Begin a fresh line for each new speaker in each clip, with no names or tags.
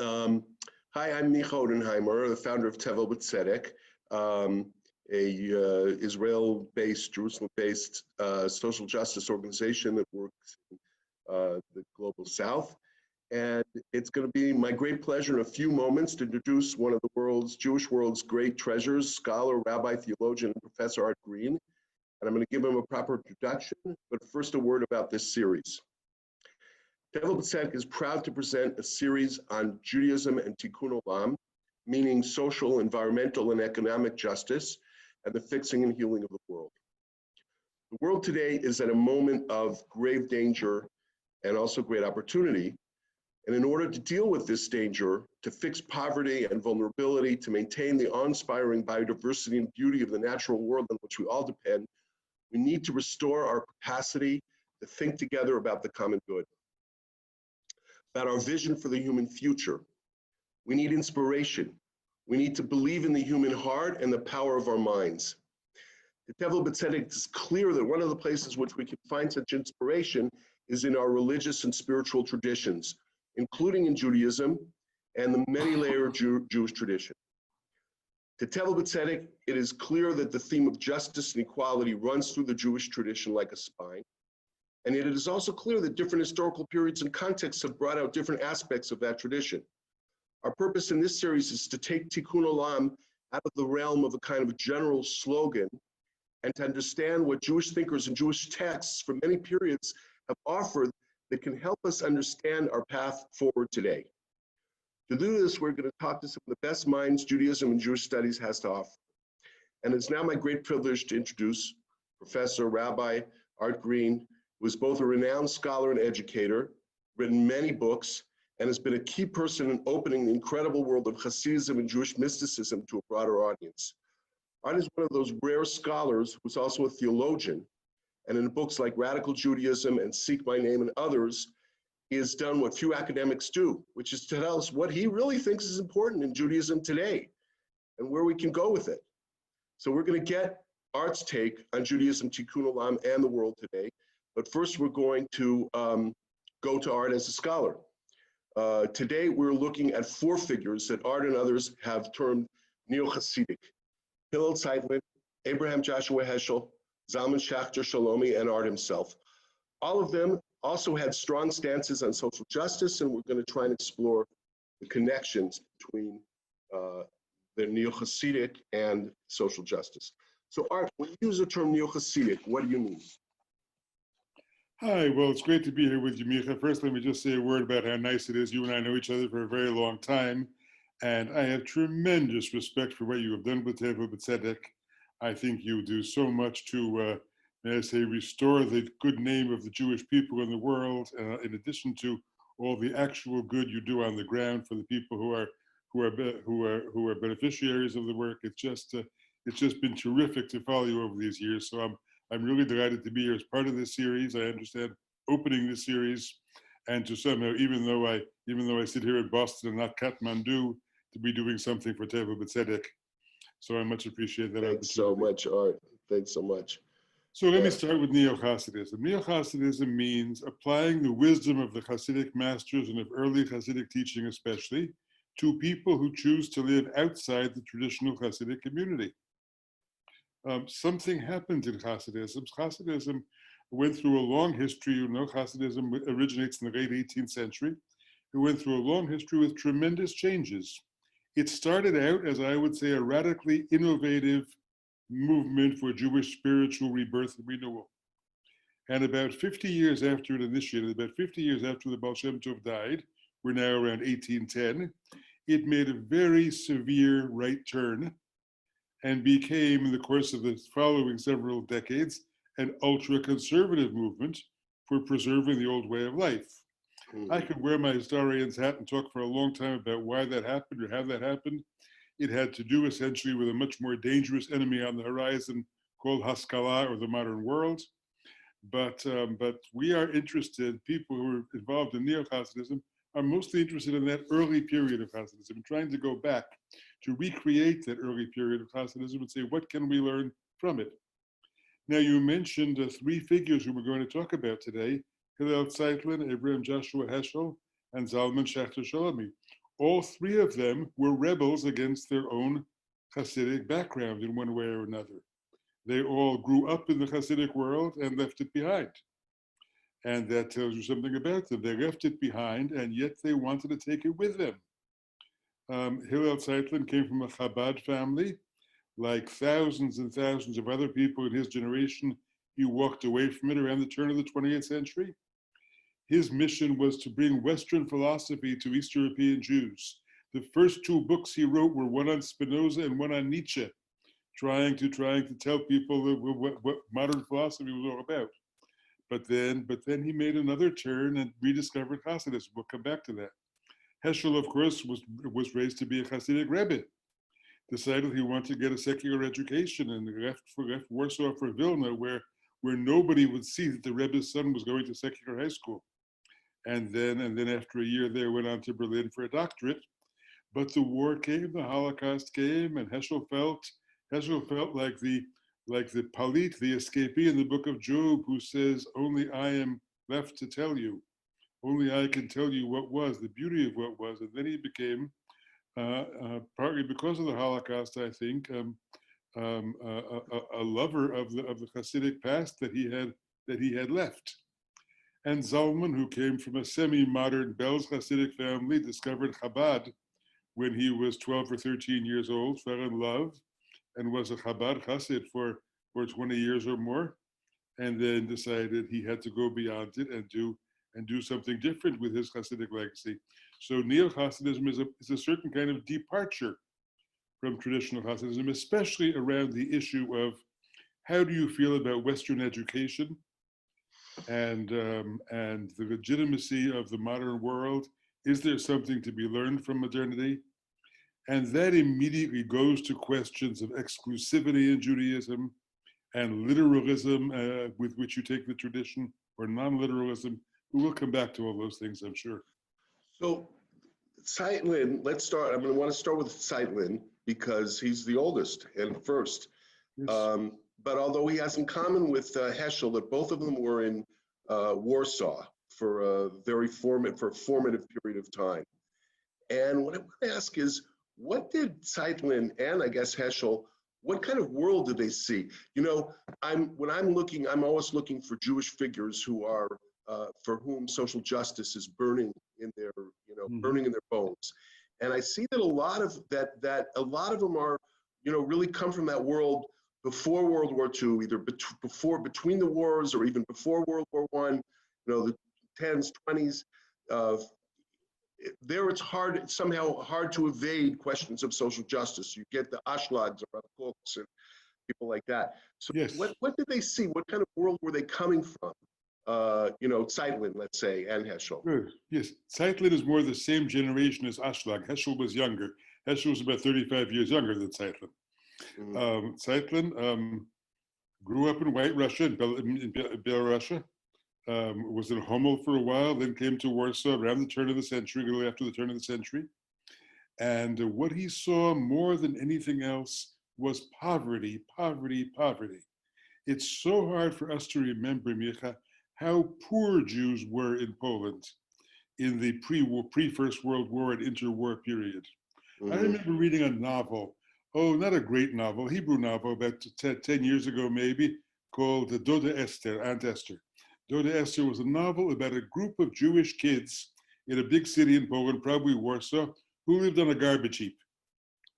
Um, Hi, I'm Micha Odenheimer, the founder of Tevel a Israel-based, Jerusalem-based social justice organization that works in the global South. And it's going to be my great pleasure in a few moments to introduce one of the Jewish world's great treasures, scholar, rabbi, theologian, and Professor Art Green. And I'm going to give him a proper introduction, but first a word about this series. Tevel is proud to present a series on Judaism and Tikkun Olam, meaning social, environmental, and economic justice, and the fixing and healing of the world. The world today is at a moment of grave danger and also great opportunity. And in order to deal with this danger, to fix poverty and vulnerability, to maintain the awe-inspiring biodiversity and beauty of the natural world on which we all depend, we need to restore our capacity to think together about the common good, about our vision for the human future. We need inspiration. We need to believe in the human heart and the power of our minds. The Tevel B'Tzedek is clear that one of the places which we can find such inspiration is in our religious and spiritual traditions, including in Judaism and the many-layered Jewish tradition. To Tevel B'Tzedek, it is clear that the theme of justice and equality runs through the Jewish tradition like a spine. And it is also clear that different historical periods and contexts have brought out different aspects of that tradition. Our purpose in this series is to take Tikkun Olam out of the realm of a kind of general slogan and to understand what Jewish thinkers and Jewish texts from many periods have offered that can help us understand our path forward today. To do this, we're going to talk to some of the best minds Judaism and Jewish studies has to offer. And it's now my great privilege to introduce Professor Rabbi Art Green, who is both a renowned scholar and educator, written many books, and has been a key person in opening the incredible world of Hasidism and Jewish mysticism to a broader audience. Art is one of those rare scholars who's also a theologian, and in books like Radical Judaism and Seek My Name and others, he has done what few academics do, which is to tell us what he really thinks is important in Judaism today and where we can go with it. So we're going to get Art's take on Judaism, Tikkun Olam, and the world today. But first, we're going to go to Art as a scholar. Today, we're looking at four figures that Art and others have termed neo-Hasidic: Hillel Zeitlin, Abraham Joshua Heschel, Zalman Schachter Shalomi, and Art himself. All of them also had strong stances on social justice, and we're going to try and explore the connections between the neo-Hasidic and social justice. So Art, when you use the term neo-Hasidic, what do you mean?
Hi, well, it's great to be here with you, Micha. First, let me just say a word about how nice it is. You and I know each other for a very long time, and I have tremendous respect for what you have done with Tevel B'Tzedek. I think you do so much to, may I say, restore the good name of the Jewish people in the world, in addition to all the actual good you do on the ground for the people who are beneficiaries of the work. It's just been terrific to follow you over these years. So I'm really delighted to be here as part of this series. I understand opening this series, and to somehow, even though I sit here in Boston and not Kathmandu, to be doing something for Tevel B'Tzedek. So I much appreciate that.
Thanks so much, Art. Thanks so much.
So let me start with Neo-Hasidism. Neo-Hasidism means applying the wisdom of the Hasidic masters and of early Hasidic teaching especially to people who choose to live outside the traditional Hasidic community. Something happened in Hasidism. Hasidism went through a long history. You know, Hasidism originates in the late 18th century. It went through a long history with tremendous changes. It started out as, I would say, a radically innovative movement for Jewish spiritual rebirth and renewal. And about 50 years after it initiated, about 50 years after the Baal Shem Tov died, we're now around 1810, it made a very severe right turn and became, in the course of the following several decades, an ultra-conservative movement for preserving the old way of life. I could wear my historian's hat and talk for a long time about why that happened or how that happened. It had to do essentially with a much more dangerous enemy on the horizon called Haskalah, or the modern world. But we are interested, people who are involved in Neo-Hasidism are mostly interested in that early period of Hasidism, trying to go back to recreate that early period of Hasidism and say, what can we learn from it? Now, you mentioned three figures who we're going to talk about today: Hillel Zeitlin, Abraham Joshua Heschel, and Zalman Schachter Shalomi. all three of them were rebels against their own Hasidic background in one way or another. They all grew up in the Hasidic world and left it behind. And that tells you something about them. They left it behind, and yet they wanted to take it with them. Hillel Zeitlin came from a Chabad family. Like thousands and thousands of other people in his generation, he walked away from it around the turn of the 20th century. His mission was to bring Western philosophy to East European Jews. The first two books he wrote were one on Spinoza and one on Nietzsche, trying to tell people what modern philosophy was all about. But then he made another turn and rediscovered Hasidism. We'll come back to that. Heschel, of course, was raised to be a Hasidic Rebbe. Decided he wanted to get a secular education and left Warsaw for Vilna, where nobody would see that the Rebbe's son was going to secular high school. And then after a year there, went on to Berlin for a doctorate. But the war came, the Holocaust came, and Heschel felt like the Palit, the escapee in the book of Job, who says, "Only I am left to tell you. Only I can tell you what was, the beauty of what was." And then he became, partly because of the Holocaust, I think, a lover of the Hasidic past that he had left. And Zalman, who came from a semi-modern Belz Hasidic family, discovered Chabad when he was 12 or 13 years old, fell in love, and was a Chabad Hasid for 20 years or more, and then decided he had to go beyond it and do something different with his Hasidic legacy. So Neo-Hasidism is a certain kind of departure from traditional Hasidism, especially around the issue of how do you feel about Western education and the legitimacy of the modern world. Is there something to be learned from modernity? And that immediately goes to questions of exclusivity in Judaism and literalism with which you take the tradition, or non-literalism. We will come back to all those things, I'm sure.
So Zeitlin, let's start. I'm going to want to start with Zeitlin because he's the oldest and first.
Yes.
But although he has in common with Heschel that both of them were in Warsaw for a formative period of time. And what I want to ask is, what did Zeitlin and I guess Heschel, what kind of world did they see? You know, when I'm always looking for Jewish figures who are, for whom social justice is burning in their, burning in their bones. And I see that a lot of them are, really come from that world before World War II, either between the wars or even before World War I, the 10s, 20s. There it's somehow hard to evade questions of social justice. You get the Ashlags or Kochs and people like that. So
yes.
What did they see? What kind of world were they coming from? Zeitlin, let's say, and Heschel.
Good. Yes, Zeitlin is more the same generation as Ashlag. Heschel was younger. Heschel was about 35 years younger than Zeitlin. Mm-hmm. Zeitlin grew up in White Russia, in Belarusia, was in Homel for a while, then came to Warsaw around the turn of the century, a little after the turn of the century. And what he saw more than anything else was poverty, poverty, poverty. It's so hard for us to remember, Micha, how poor Jews were in Poland in the pre-First World War and interwar period. Mm-hmm. I remember reading a novel, not a great novel, Hebrew novel, about 10 years ago maybe, called Doda Esther, Aunt Esther. Doda Esther was a novel about a group of Jewish kids in a big city in Poland, probably Warsaw, who lived on a garbage heap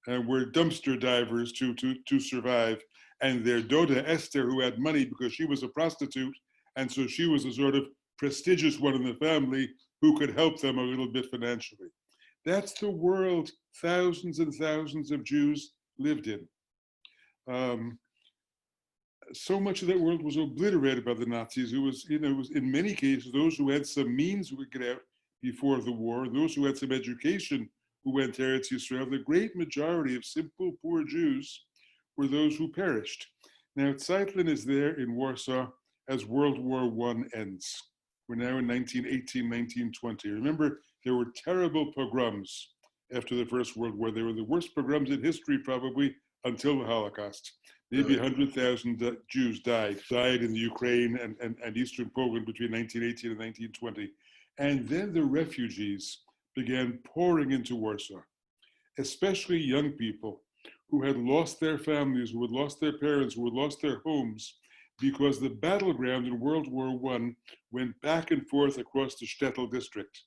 and were dumpster divers to survive. And their Doda Esther, who had money because she was a prostitute, and so she was a sort of prestigious one in the family who could help them a little bit financially. That's the world thousands and thousands of Jews lived in. So much of that world was obliterated by the Nazis. It was in many cases those who had some means who would get out before the war, those who had some education who went to Eretz Yisrael. The great majority of simple, poor Jews were those who perished. Now, Zeitlin is there in Warsaw as World War I ends. We're now in 1918, 1920. Remember, there were terrible pogroms after the First World War. They were the worst pogroms in history, probably, until the Holocaust. Maybe 100,000 Jews died in the Ukraine and Eastern Poland between 1918 and 1920. And then the refugees, began pouring into Warsaw, especially young people who had lost their families, who had lost their parents, who had lost their homes, because the battleground in World War I went back and forth across the Shtetl district.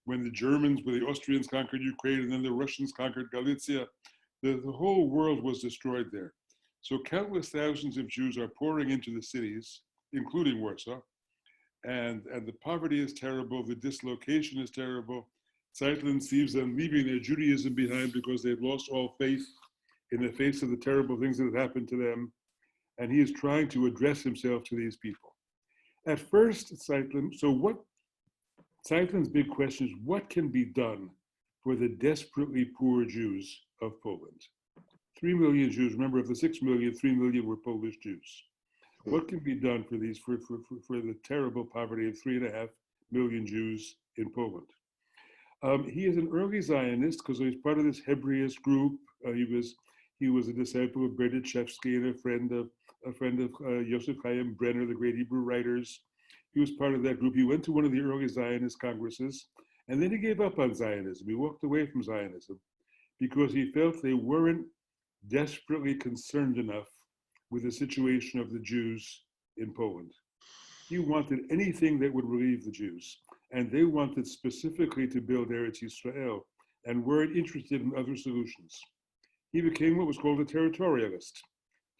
When the Austrians conquered Ukraine, and then the Russians conquered Galicia, the whole world was destroyed there. So countless thousands of Jews are pouring into the cities, including Warsaw, and the poverty is terrible, the dislocation is terrible. Zeitlin sees them leaving their Judaism behind because they've lost all faith in the face of the terrible things that have happened to them, and he is trying to address himself to these people. At first, Zeitlin's big question is, what can be done for the desperately poor Jews of Poland? 3 million Jews, remember of the 6 million, 3 million were Polish Jews. What can be done for the terrible poverty of 3.5 million Jews in Poland? He is an early Zionist because he's part of this Hebraist group. He was a disciple of Berdichevsky and a friend of Yosef Chaim Brenner, the great Hebrew writers. He was part of that group. He went to one of the early Zionist congresses, and then he gave up on Zionism. He walked away from Zionism because he felt they weren't desperately concerned enough with the situation of the Jews in Poland. He wanted anything that would relieve the Jews, and they wanted specifically to build Eretz Yisrael and weren't interested in other solutions. He became what was called a territorialist.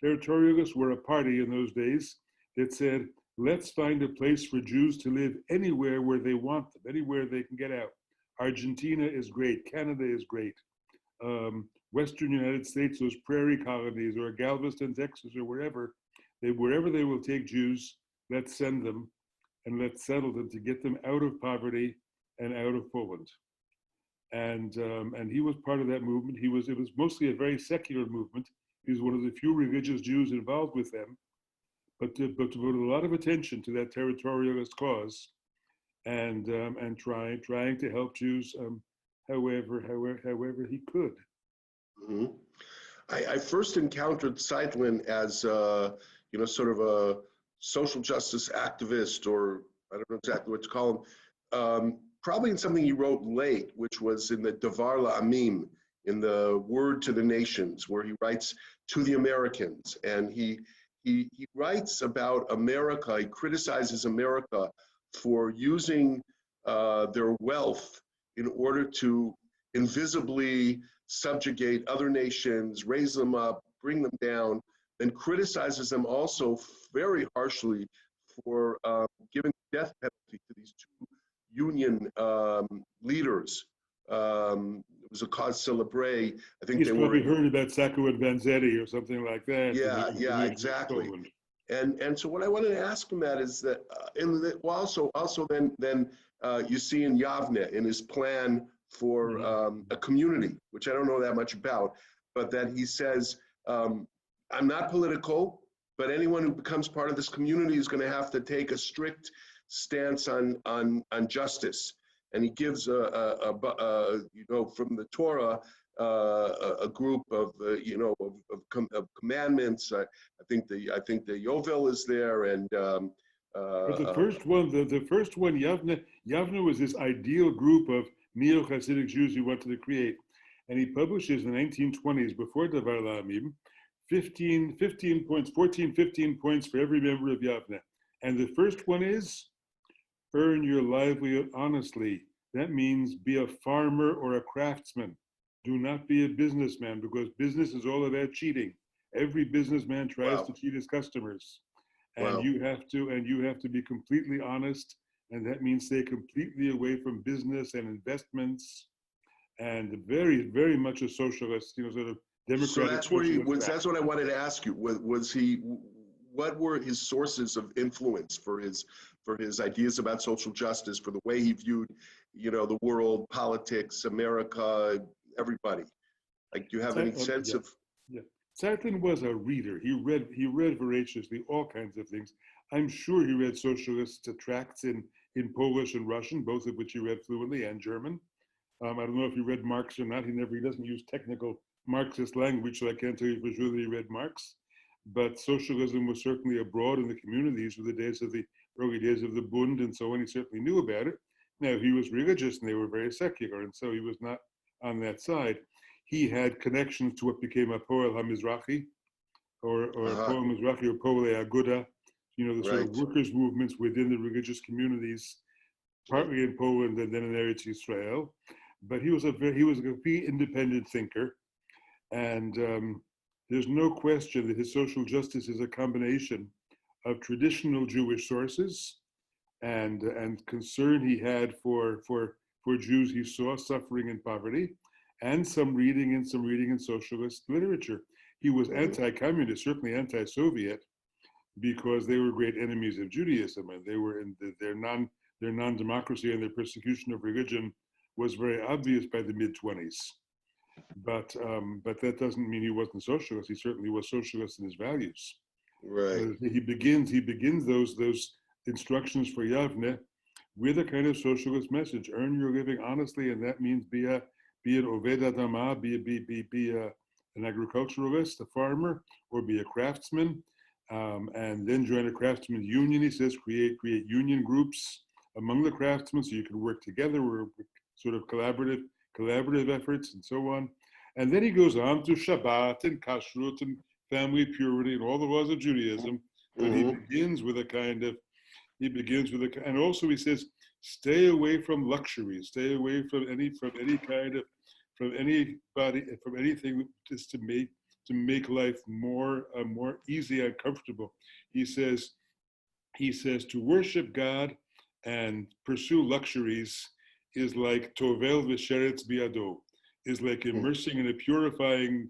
Territorialists were a party in those days that said, let's find a place for Jews to live anywhere where they want them, anywhere they can get out. Argentina is great, Canada is great. Western United States, those prairie colonies, or Galveston, Texas, or wherever they will take Jews, let's send them and let's settle them to get them out of poverty and out of Poland. And he was part of that movement. It was mostly a very secular movement. He was one of the few religious Jews involved with them, but devoted a lot of attention to that territorialist cause, and trying to help Jews however he could.
Mm-hmm. I first encountered Zeitlin as sort of a social justice activist, or I don't know exactly what to call him. Probably in something he wrote late, which was in the Devar La'amim, in the Word to the Nations, where he writes to the Americans, and he writes about America. He criticizes America for using their wealth in order to invisibly subjugate other nations, raise them up, bring them down, and criticizes them also very harshly for giving the death penalty to these two Union leaders. It was a cause celebre. I think
He's probably heard about Sacco and Vanzetti or something like that.
Yeah, exactly. And so what I wanted to ask him that is that, also then you see in Yavne, in his plan for a community, which I don't know that much about, but that he says, I'm not political, but anyone who becomes part of this community is going to have to take a strict stance on justice. And he gives from the Torah a group of commandments. I think the Yovel is there, and
but the first one, Yavne was this ideal group of neo-Hasidic Jews he wanted to create, and he publishes in the 1920s, before Devar La'amim, 15 points for every member of Yavne. And the first one is, earn your livelihood honestly. That means be a farmer or a craftsman. Do not be a businessman, because business is all about cheating. Every businessman tries to cheat his customers. And you have to be completely honest, and that means stay completely away from business and investments, and very, very much a socialist, sort of democratic.
So that's where he was. That's what I wanted to ask you. Was he? What were his sources of influence for his ideas about social justice, for the way he viewed, the world, politics, America, everybody? Like, do you have any sense of?
Yeah, Zeitlin was a reader. He read voraciously all kinds of things. I'm sure he read socialist tracts in Polish and Russian, both of which he read fluently, and German. I don't know if he read Marx or not. He doesn't use technical Marxist language, so I can't tell you for sure that he read Marx. But socialism was certainly abroad in the communities of the early days of the Bund and so on. He certainly knew about it. Now, he was religious and they were very secular, and so he was not on that side. He had connections to what became a Poel HaMizrahi, or Poel Mizrahi, or Poel Aguda, the sort of
Right.
workers' movements within the religious communities, partly in Poland and then in Eretz Israel. But he was a very independent thinker, and there's no question that his social justice is a combination of traditional Jewish sources and concern he had for Jews he saw suffering and poverty, and some reading in socialist literature. He was anti-communist, certainly anti-Soviet, because they were great enemies of Judaism, and they were in their non-democracy and their persecution of religion was very obvious by the mid-20s. But that doesn't mean he wasn't socialist. He certainly was socialist in his values.
Right.
He begins those instructions for Yavne with a kind of socialist message: earn your living honestly, and that means be an oved adama, be an agriculturalist, a farmer, or be a craftsman, and then join a craftsman union. He says create union groups among the craftsmen so you can work together, or sort of collaborative efforts, and so on. And then he goes on to Shabbat and Kashrut and family purity and all the laws of Judaism. But he begins with and also he says, stay away from luxuries, stay away from anything just to make life more easy and comfortable. He says to worship God and pursue luxuries is like Tevel v'sheretz biado, is like immersing in a purifying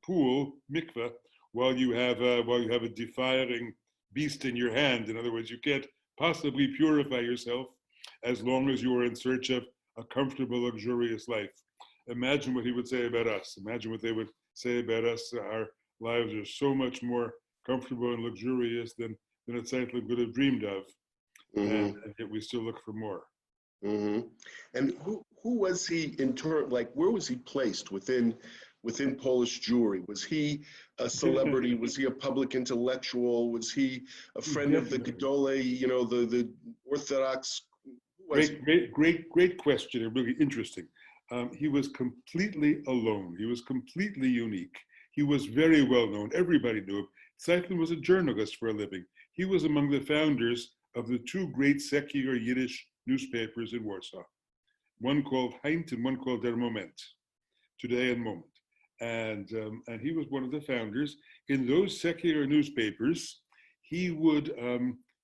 pool, mikveh, while you have a defiling beast in your hand. In other words, you can't possibly purify yourself as long as you are in search of a comfortable, luxurious life. Imagine what he would say about us. Imagine what they would say about us. Our lives are so much more comfortable and luxurious than a Tzeitlin could have dreamed of, and yet we still look for more.
And who was he in turn? Like, where was he placed within Polish Jewry? Was he a celebrity? Was he a public intellectual? Was he a friend of the Gedolei, the Orthodox?
Great question, and really interesting. He was completely alone. He was completely unique. He was very well known. Everybody knew him. Tzeitlin was a journalist for a living. He was among the founders of the two great secular Yiddish newspapers in Warsaw, one called Heint and one called Der Moment, Today and Moment. And he was one of the founders. In those secular newspapers, he would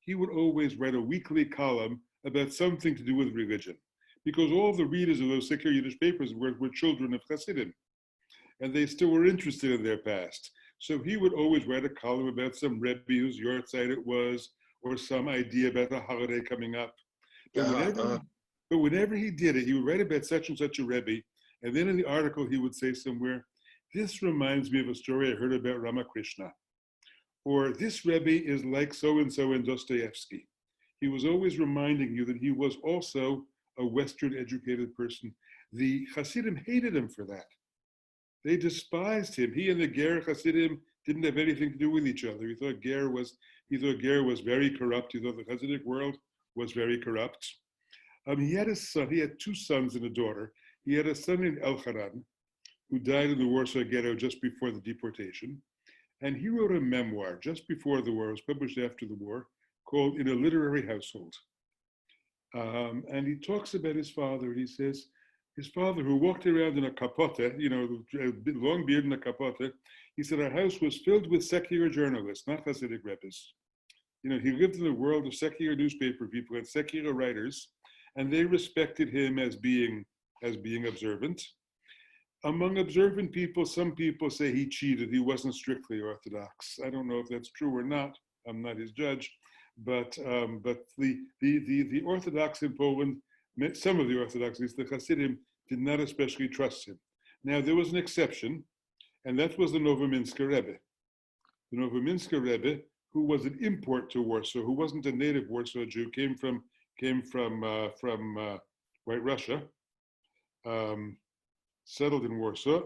always write a weekly column about something to do with religion, because all the readers of those secular Yiddish papers were children of Hasidim, and they still were interested in their past. So he would always write a column about some Rebbe whose yahrzeit it was, or some idea about a holiday coming up. But whenever he did it, he would write about such and such a Rebbe, and then in the article he would say somewhere, this reminds me of a story I heard about Ramakrishna, or this Rebbe is like so-and-so in Dostoevsky. He was always reminding you that he was also a Western educated person. The Hasidim hated him for that. They despised him. He and the Ger Hasidim didn't have anything to do with each other. He thought Ger was very corrupt. He thought the Hasidic world was very corrupt. He had a son. He had two sons and a daughter. He had a son named Elchanan, who died in the Warsaw Ghetto just before the deportation. And he wrote a memoir just before the war. It was published after the war, called In a Literary Household. And he talks about his father. He says, his father, who walked around in a capote, a long beard and a capote, he said, our house was filled with secular journalists, not Hasidic Rebbes. He lived in a world of secular newspaper people and secular writers, and they respected him as being observant. Among observant people, some people say he cheated. He wasn't strictly Orthodox. I don't know if that's true or not. I'm not his judge. But the Orthodox in Poland, some of the Orthodox, at least the Hasidim, did not especially trust him. Now, there was an exception, and that was the Novominsker Rebbe. The Novominsker Rebbe, who was an import to Warsaw, who wasn't a native Warsaw Jew, came from White Russia, settled in Warsaw.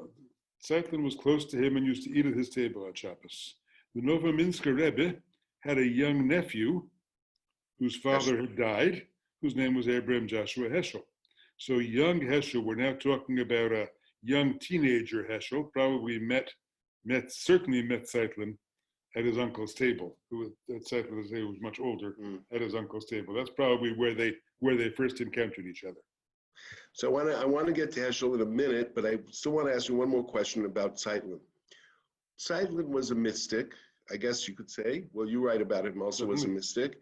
Tzeitlin was close to him and used to eat at his table on Shabbos. The Novominsker Rebbe had a young nephew whose father had died, whose name was Abraham Joshua Heschel. So young Heschel, we're now talking about a young teenager Heschel, probably certainly met Zeitlin at his uncle's table, who at Zeitlin was much older, at his uncle's table. That's probably where they first encountered each other.
So I want to get to Heschel in a minute, but I still want to ask you one more question about Zeitlin. Zeitlin was a mystic, I guess you could say. Well, you write about him also as a mystic.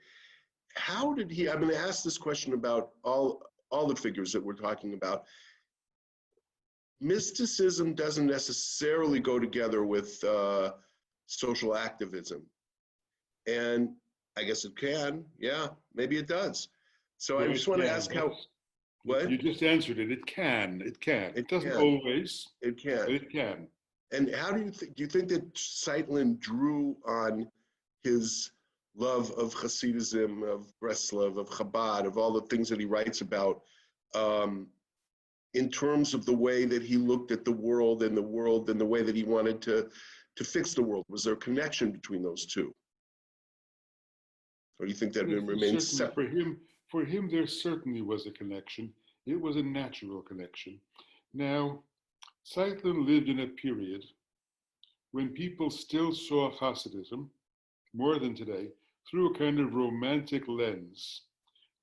How did he, I'm going to ask this question about all the figures that we're talking about. Mysticism doesn't necessarily go together with social activism. And I guess it can, yeah, maybe it does. So I just want to ask how, what?
You just answered it. It can. It doesn't always.
It can.
But it can.
And how do you think that Zeitlin drew on his love of Hasidism, of Breslov, of Chabad, of all the things that he writes about, in terms of the way that he looked at the world and the way that he wanted to fix the world? Was there a connection between those two? Or do you think that it remains separate?
For him, there certainly was a connection. It was a natural connection. Now, Zeitlin lived in a period when people still saw Hasidism, more than today, through a kind of romantic lens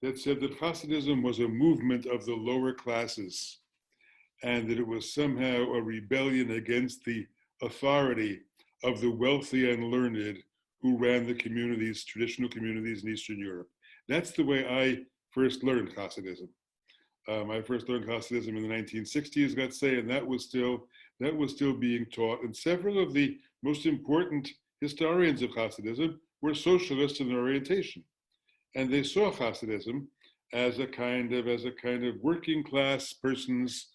that said that Hasidism was a movement of the lower classes and that it was somehow a rebellion against the authority of the wealthy and learned who ran the communities, traditional communities in Eastern Europe. That's the way I first learned Hasidism. I first learned Hasidism in the 1960s, let's say, and that was still being taught. And several of the most important historians of Hasidism were socialists in their orientation, and they saw Hasidism as a kind of working class person's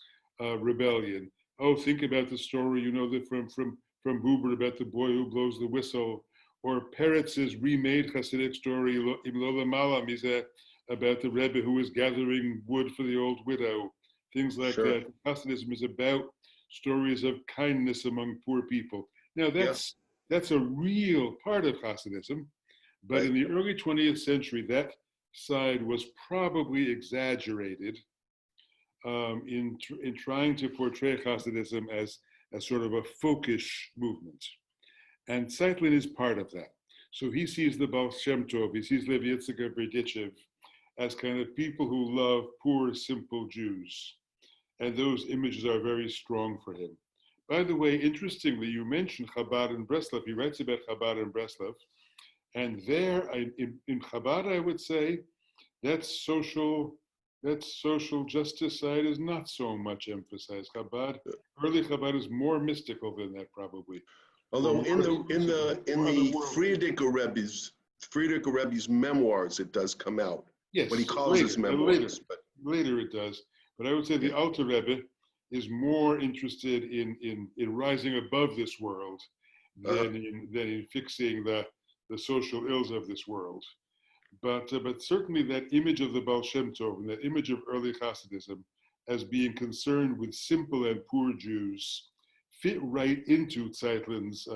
rebellion. Oh, think about the story, you know, that from Buber about the boy who blows the whistle, or Peretz's remade Hasidic story, Im Lola Malam, about the Rebbe who was gathering wood for the old widow, things like that. Hasidism is about stories of kindness among poor people. Now that's a real part of Hasidism, but in the early 20th century, that side was probably exaggerated in trying to portray Hasidism as sort of a folkish movement. And Zeitlin is part of that. So he sees the Baal Shem Tov, he sees Levi Yitzchak Berdichev as kind of people who love poor, simple Jews. And those images are very strong for him. By the way, interestingly, you mentioned Chabad and Breslov. He writes about Chabad and Breslov. And there, in Chabad, I would say, that social justice side is not so much emphasized. Early Chabad is more mystical than that, probably.
Although in the Frierdiker Rebbe's memoirs, it does come out.
Yes,
what he calls his memoirs.
Later it does. But I would say the Alter Rebbe is more interested in rising above this world than in fixing the social ills of this world. But certainly that image of the Baal Shem Tov and that image of early Hasidism as being concerned with simple and poor Jews fit right into Zeitlin's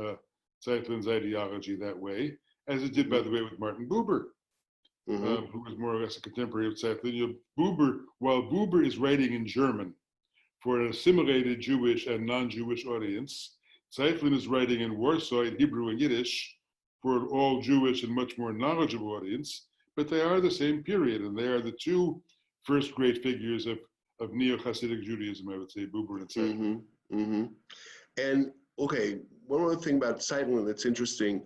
ideology that way, as it did, by the way, with Martin Buber, who was more or less a contemporary of Zeitlin. While Buber is writing in German for an assimilated Jewish and non-Jewish audience, Zeitlin is writing in Warsaw in Hebrew and Yiddish for an all-Jewish and much more knowledgeable audience, but they are the same period, and they are the two first great figures of Neo-Hasidic Judaism, I would say, Buber and Zeitlin.
And okay, one other thing about Zeitlin that's interesting,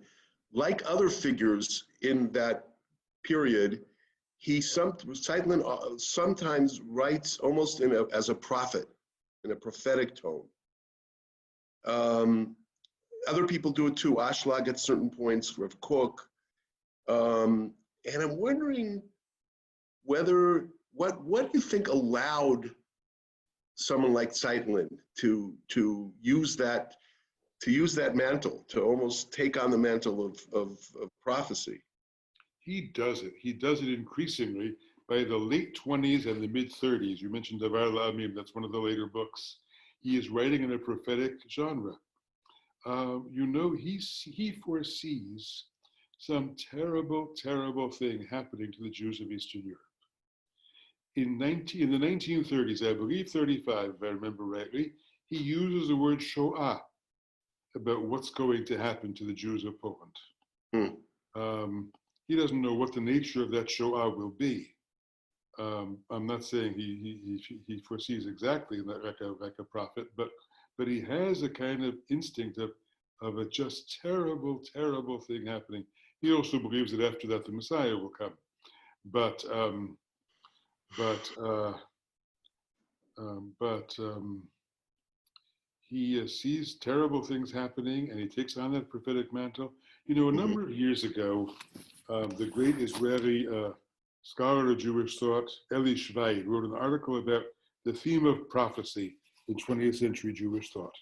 like other figures in that period, Zeitlin sometimes writes almost as a prophet, in a prophetic tone. Other people do it too. Ashlag at certain points, Rav Kook. And I'm wondering what do you think allowed someone like Zeitlin to use that mantle, to almost take on the mantle of prophecy?
He does it. He does it increasingly by the late 20s and the mid 30s. You mentioned Davar La'amim, that's one of the later books. He is writing in a prophetic genre. He foresees some terrible, terrible thing happening to the Jews of Eastern Europe. in the 1930s, I believe 35, if I remember rightly, he uses the word Shoah about what's going to happen to the Jews of Poland. He doesn't know what the nature of that Shoah will be. I'm not saying he foresees exactly like a prophet, but he has a kind of instinct of a just terrible, terrible thing happening. He also believes that after that the Messiah will come, but he sees terrible things happening, and he takes on that prophetic mantle. You know, a number of years ago, the great Israeli scholar of Jewish thought, Eli Schweid, wrote an article about the theme of prophecy in 20th century Jewish thought.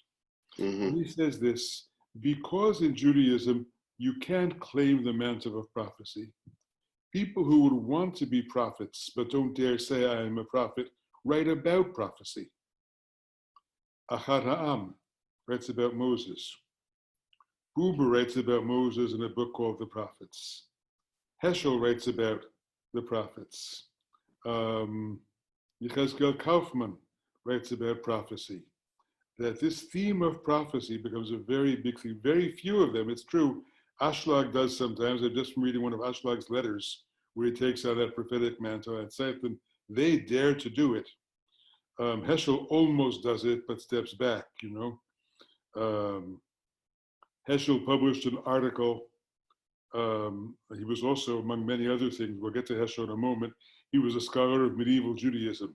And he says this: because in Judaism, you can't claim the mantle of prophecy. People who would want to be prophets but don't dare say I am a prophet write about prophecy. Achad Ha'am writes about Moses. Huber writes about Moses in a book called The Prophets. Heschel writes about the prophets. Yechezkel Kaufman writes about prophecy. That this theme of prophecy becomes a very big thing. Very few of them, it's true. Ashlag does sometimes. I'm just reading one of Ashlag's letters where he takes out that prophetic mantle and says them, they dare to do it. Heschel almost does it, but steps back, you know. Heschel published an article. He was also, among many other things, we'll get to Heschel in a moment, he was a scholar of medieval Judaism.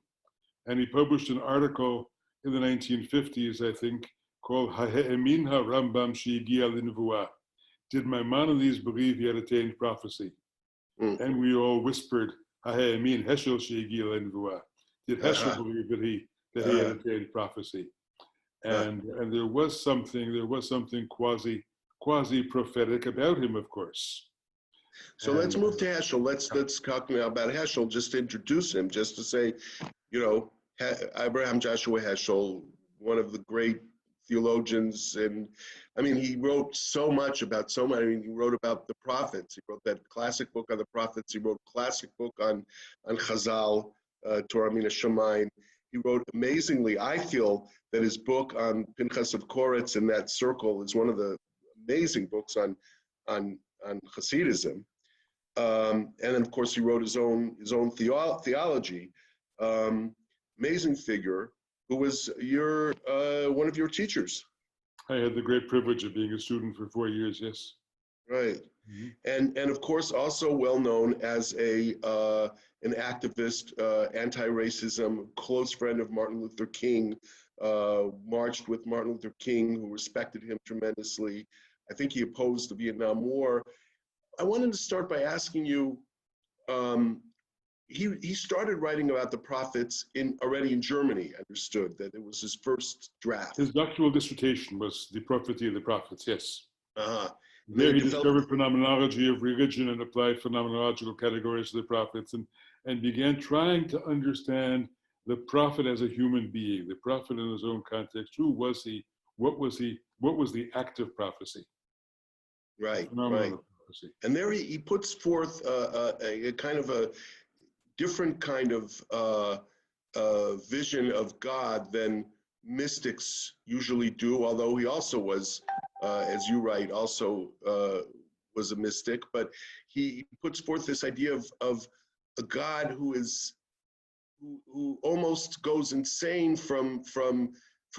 And he published an article in the 1950s, I think, called Ha'emin HaRambam She'egia L'Nevuah. Did Maimonides believe he had attained prophecy? And we all whispered, Ha'emin Heschel She'egia L'Nevuah. Did Heschel believe that he had attained prophecy? And there was something quasi prophetic about him, of course.
So let's move to Heschel. Let's talk now about Heschel, just to introduce him, just to say, you know, Abraham Joshua Heschel, one of the great theologians, and I mean, he wrote so much about so many. I mean, he wrote about the prophets. He wrote that classic book on the prophets. He wrote a classic book on Chazal, Torah Mina Shamayim. He wrote amazingly. I feel that his book on Pinchas of Koretz and that circle is one of the amazing books on Hasidism. And of course, he wrote his own theology. Amazing figure, who was one of your teachers.
I had the great privilege of being a student for 4 years, yes.
Right. And of course, also well known as an activist, anti-racism, close friend of Martin Luther King, marched with Martin Luther King, who respected him tremendously. I think he opposed the Vietnam War. I wanted to start by asking you, he started writing about the prophets already in Germany, I understood, that it was his first draft.
His doctoral dissertation was The Prophecy of the Prophets, yes.
There
he discovered phenomenology of religion and applied phenomenological categories to the prophets and began trying to understand the prophet as a human being, the prophet in his own context. Who was he? What was he? What was the act of prophecy?
Right. Prophecy. And there he puts forth a kind of a different kind of vision of God than mystics usually do, although he also was, as you write, also was a mystic, but he puts forth this idea of a God who almost goes insane from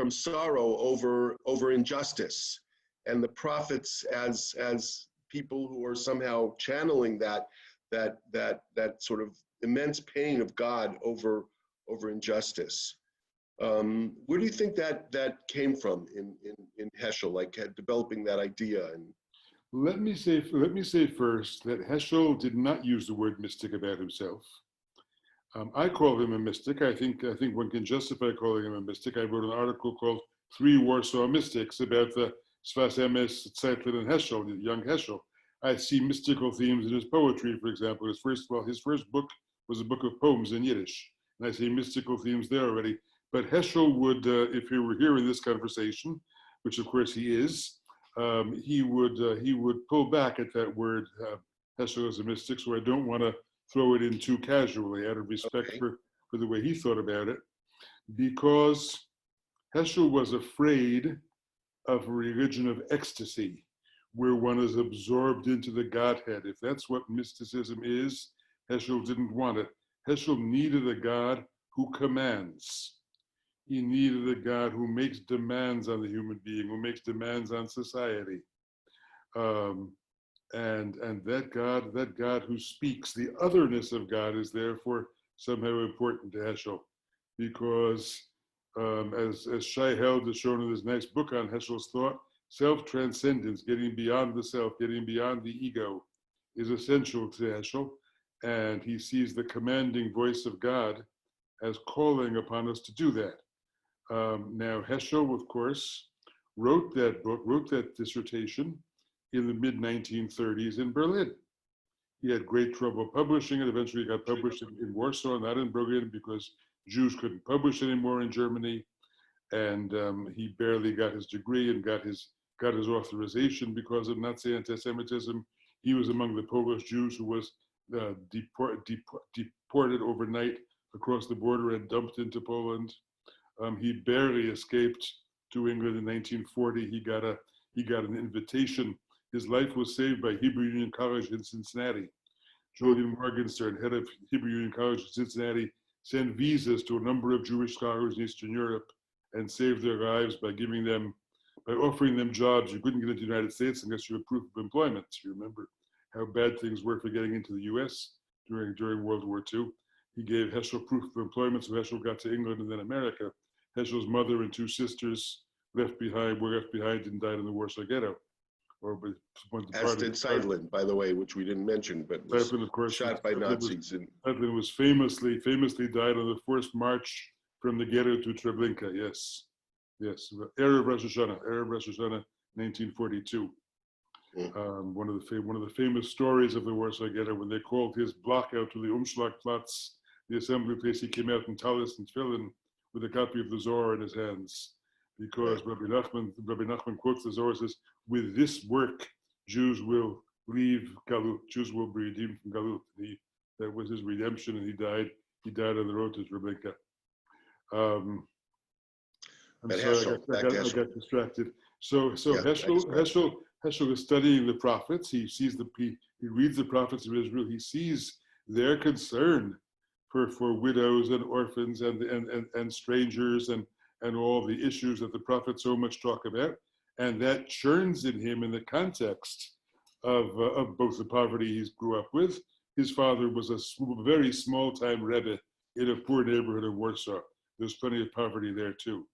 sorrow over injustice, and the prophets as people who are somehow channeling that sort of immense pain of God over injustice. Where do you think that came from in Heschel, like developing that idea? And
let me say first that Heschel did not use the word mystic about himself. I call him a mystic. I think one can justify calling him a mystic. I wrote an article called Three Warsaw Mystics about the Sfas Emes, Zeitlin, and Heschel, the young Heschel. I see mystical themes in his poetry, for example. His first book was a book of poems in Yiddish, and I see mystical themes there already. But Heschel would, if he were here in this conversation, which of course he is, he would pull back at that word, Heschel as a mystic. So I don't want to throw it in too casually, out of respect for the way he thought about it, because Heschel was afraid of a religion of ecstasy, where one is absorbed into the Godhead. If that's what mysticism is, Heschel didn't want it. Heschel needed a God who commands. He needed a God who makes demands on the human being, who makes demands on society. And that God who speaks, the otherness of God is therefore somehow important to Heschel, because as Shai Held has shown in his nice book on Heschel's thought, self-transcendence, getting beyond the self, getting beyond the ego, is essential to Heschel, and he sees the commanding voice of God as calling upon us to do that. Now, Heschel, of course, wrote that dissertation in the mid-1930s in Berlin. He had great trouble publishing it. Eventually, it got published in Warsaw, not in Berlin, because Jews couldn't publish anymore in Germany. And he barely got his degree and got his authorization because of Nazi anti-Semitism. He was among the Polish Jews who was deported overnight across the border and dumped into Poland. He barely escaped to England in 1940. He got an invitation. His life was saved by Hebrew Union College in Cincinnati. Julian Morgenstern, head of Hebrew Union College in Cincinnati, sent visas to a number of Jewish scholars in Eastern Europe and saved their lives by offering them jobs. You couldn't get into the United States unless you had proof of employment. You remember how bad things were for getting into the US during World War II. He gave Heschel proof of employment, so Heschel got to England and then America. Heschel's mother and two sisters were left behind and died in the Warsaw Ghetto.
As did Seidlin, by the way, which we didn't mention, but was
Seidlin, of course,
shot by Nazis.
Seidlin was famously died on the first march from the ghetto to Treblinka. Yes, Erev Rosh Hashanah, 1942. One of the famous stories of the Warsaw Ghetto, when they called his block out to the Umschlagplatz, the assembly place, he came out in talis and tefillin with a copy of the Zohar in his hands, because Rabbi Nachman quotes the Zohar, says, "With this work, Jews will leave Galut. Jews will be redeemed from Galut." That was his redemption, and he died on the road to Treblinka. I'm sorry, I got distracted. So Heschel is studying the prophets. He reads the prophets of Israel. He sees their concern for widows and orphans and strangers and all the issues that the prophets so much talk about, and that churns in him in the context of both the poverty he grew up with. His father was a very small-time Rebbe in a poor neighborhood of Warsaw. There's plenty of poverty there too.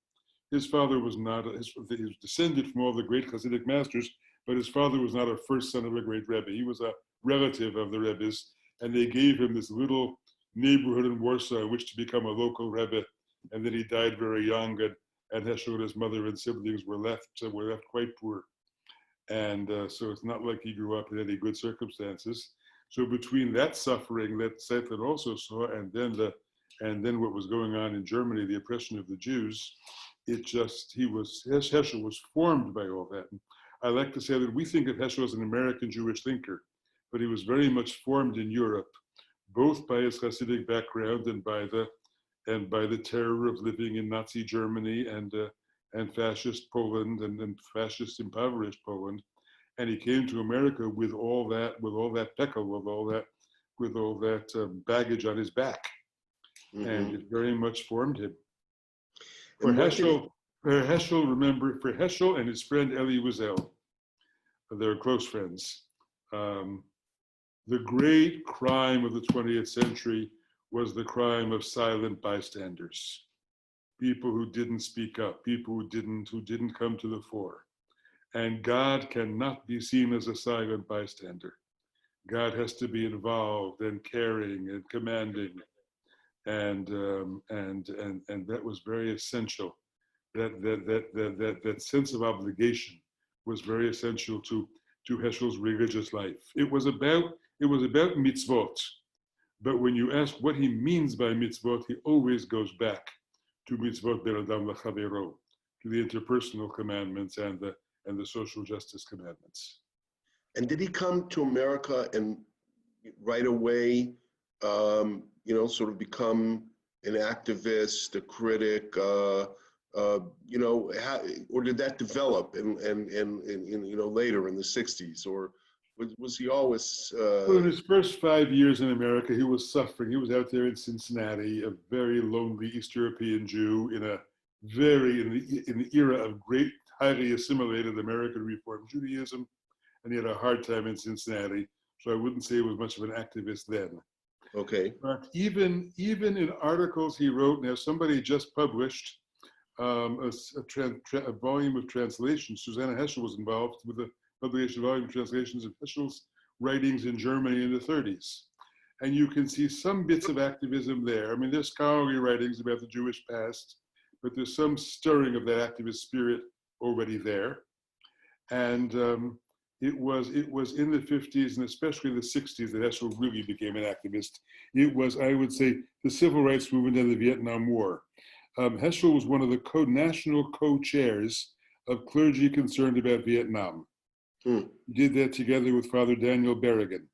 His father was not, he was descended from all the great Hasidic masters, but his father was not a first son of a great Rebbe. He was a relative of the Rebbe's, and they gave him this little neighborhood in Warsaw in which to become a local Rebbe. And then he died very young, and Heschel and his mother and siblings were left quite poor. And so it's not like he grew up in any good circumstances. So between that suffering that Seidlin also saw, and then what was going on in Germany, the oppression of the Jews, Heschel was formed by all that. And I like to say that we think of Heschel as an American Jewish thinker, but he was very much formed in Europe, both by his Hasidic background and by the terror of living in Nazi Germany and fascist Poland and fascist impoverished Poland. And he came to America with all that peckle, with all that baggage on his back. Mm-hmm. And it very much formed him. For Heschel and his friend Elie Wiesel, they're close friends. The great crime of the 20th century was the crime of silent bystanders, people who didn't speak up, people who didn't come to the fore. And God cannot be seen as a silent bystander. God has to be involved and caring and commanding, and that was very essential. That sense of obligation was very essential to Heschel's religious life. It was about mitzvot, but when you ask what he means by mitzvot, he always goes back to mitzvot ben adam l'chavero, to the interpersonal commandments and the social justice commandments.
And did he come to America and right away, sort of become an activist, a critic, you know, or did that develop in you know, later in the 60s, or was he always?
Well, in his first 5 years in America, he was suffering. He was out there in Cincinnati, a very lonely East European Jew in a very, in the era of great, highly assimilated American Reform Judaism, and he had a hard time in Cincinnati. So I wouldn't say he was much of an activist then.
Okay.
But even in articles he wrote, now somebody just published a volume of translations. Susanna Heschel was involved with the publication of volume of translations of Heschel's writings in Germany in the 30s. And you can see some bits of activism there. I mean, there's scholarly writings about the Jewish past, but there's some stirring of that activist spirit already there. And it was in the 50s and especially the 60s that Heschel really became an activist. It was, I would say, the civil rights movement and the Vietnam War. Heschel was one of the national co-chairs of clergy concerned about Vietnam. He did that together with Father Daniel Berrigan,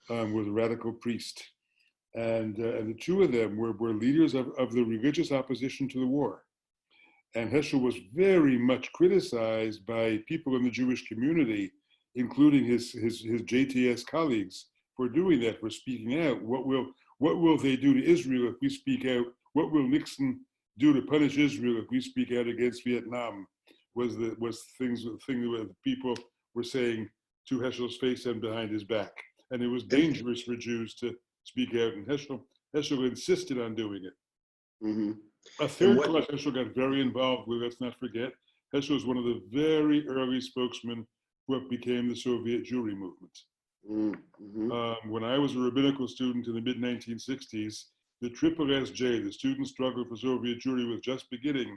was a radical priest. And the two of them were leaders of the religious opposition to the war. And Heschel was very much criticized by people in the Jewish community, including his JTS colleagues, for doing that, for speaking out. What will they do to Israel if we speak out? What will Nixon do to punish Israel if we speak out against Vietnam? Was the thing that the people were saying to Heschel's face and behind his back. And it was dangerous for Jews to speak out, and Heschel insisted on doing it.
Mm-hmm.
A third class Heschel got very involved with, let's not forget. Heschel was one of the very early spokesmen for what became the Soviet Jewry movement. Mm-hmm. When I was a rabbinical student in the mid-1960s, the SSJ, the Student Struggle for Soviet Jewry, was just beginning.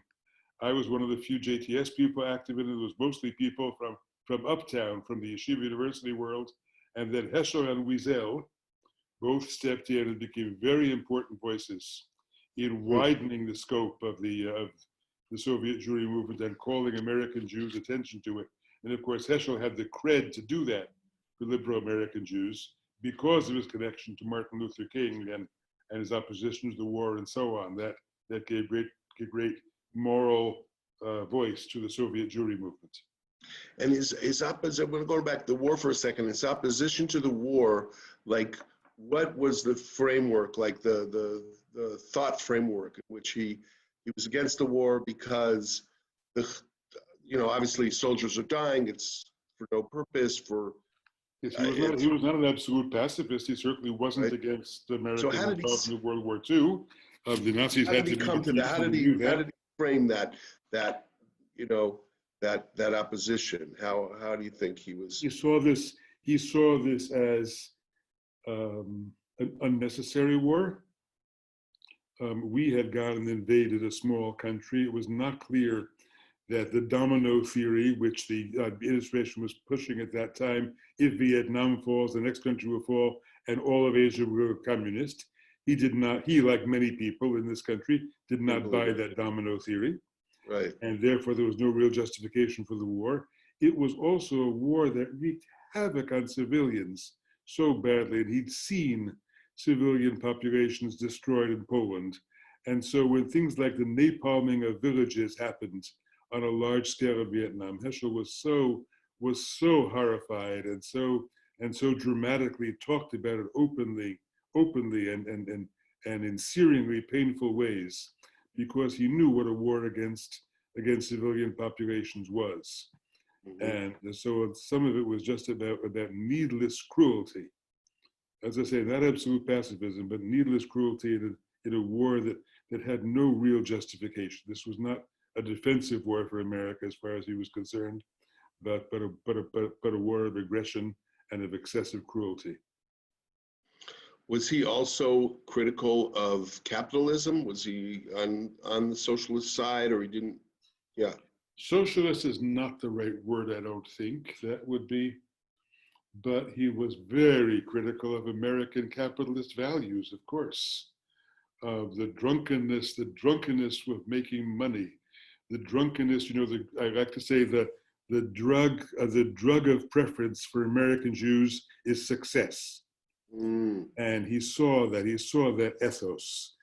I was one of the few JTS people active in it. It was mostly people from uptown, from the Yeshiva University world. And then Heschel and Wiesel both stepped in and became very important voices in widening the scope of the Soviet Jewry movement and calling American Jews' attention to it. And of course, Heschel had the cred to do that for liberal American Jews because of his connection to Martin Luther King and his opposition to the war and so on. That gave great moral voice to the Soviet Jewry movement.
And his opposition, we're going back to the war for a second, his opposition to the war, like what was the framework, like the thought framework in which he was against the war because, you know, obviously soldiers are dying, it's for no purpose, for...
Yes, he was not an absolute pacifist. He certainly wasn't against the American involvement in World War II. The Nazis had to
come to that. How did he frame that you know, that opposition? How do you think he was? He saw
this as an unnecessary war. We had gone and invaded a small country. It was not clear that the domino theory, which the administration was pushing at that time, if Vietnam falls, the next country will fall, and all of Asia will go communist. He, like many people in this country, did not buy that domino theory.
Right.
And therefore, there was no real justification for the war. It was also a war that wreaked havoc on civilians so badly, and he'd seen civilian populations destroyed in Poland. And so when things like the napalming of villages happened on a large scale in Vietnam, Heschel was so horrified and so dramatically talked about it openly and in searingly painful ways, because he knew what a war against civilian populations was. And so some of it was just about needless cruelty. As I say, not absolute pacifism, but needless cruelty in a war that had no real justification. This was not a defensive war for America as far as he was concerned, but a war of aggression and of excessive cruelty.
Was he also critical of capitalism? Was he on the socialist side, or he didn't? Yeah.
Socialist is not the right word, I don't think. That would be, but he was very critical of American capitalist values, of course, of the drunkenness with making money, the drunkenness, you know, I like to say the drug of preference for American Jews is success. And he saw that ethos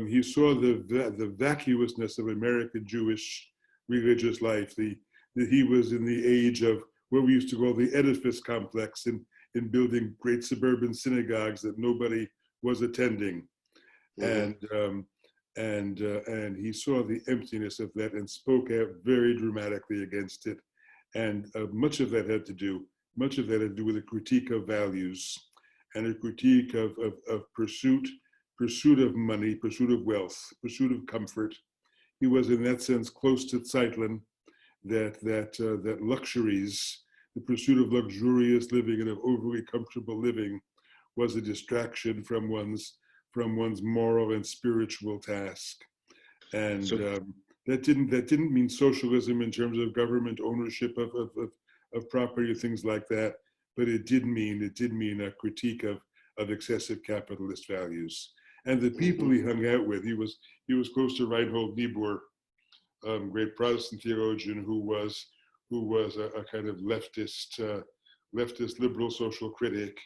He saw the vacuousness of American Jewish religious life. That he was in the age of what we used to call the edifice complex in building great suburban synagogues that nobody was attending.
Mhm.
And he saw the emptiness of that and spoke out very dramatically against it. And much of that had to do with a critique of values and a critique of pursuit of money, pursuit of wealth, pursuit of comfort. He was in that sense close to Zeitlin, that luxuries, the pursuit of luxurious living and of overly comfortable living was a distraction from one's moral and spiritual task. And
So,
that didn't mean socialism in terms of government ownership of property or things like that, but it did mean a critique of excessive capitalist values. And the people
mhm.
he hung out with, he was close to Reinhold Niebuhr, great Protestant theologian who was a kind of leftist liberal social critic,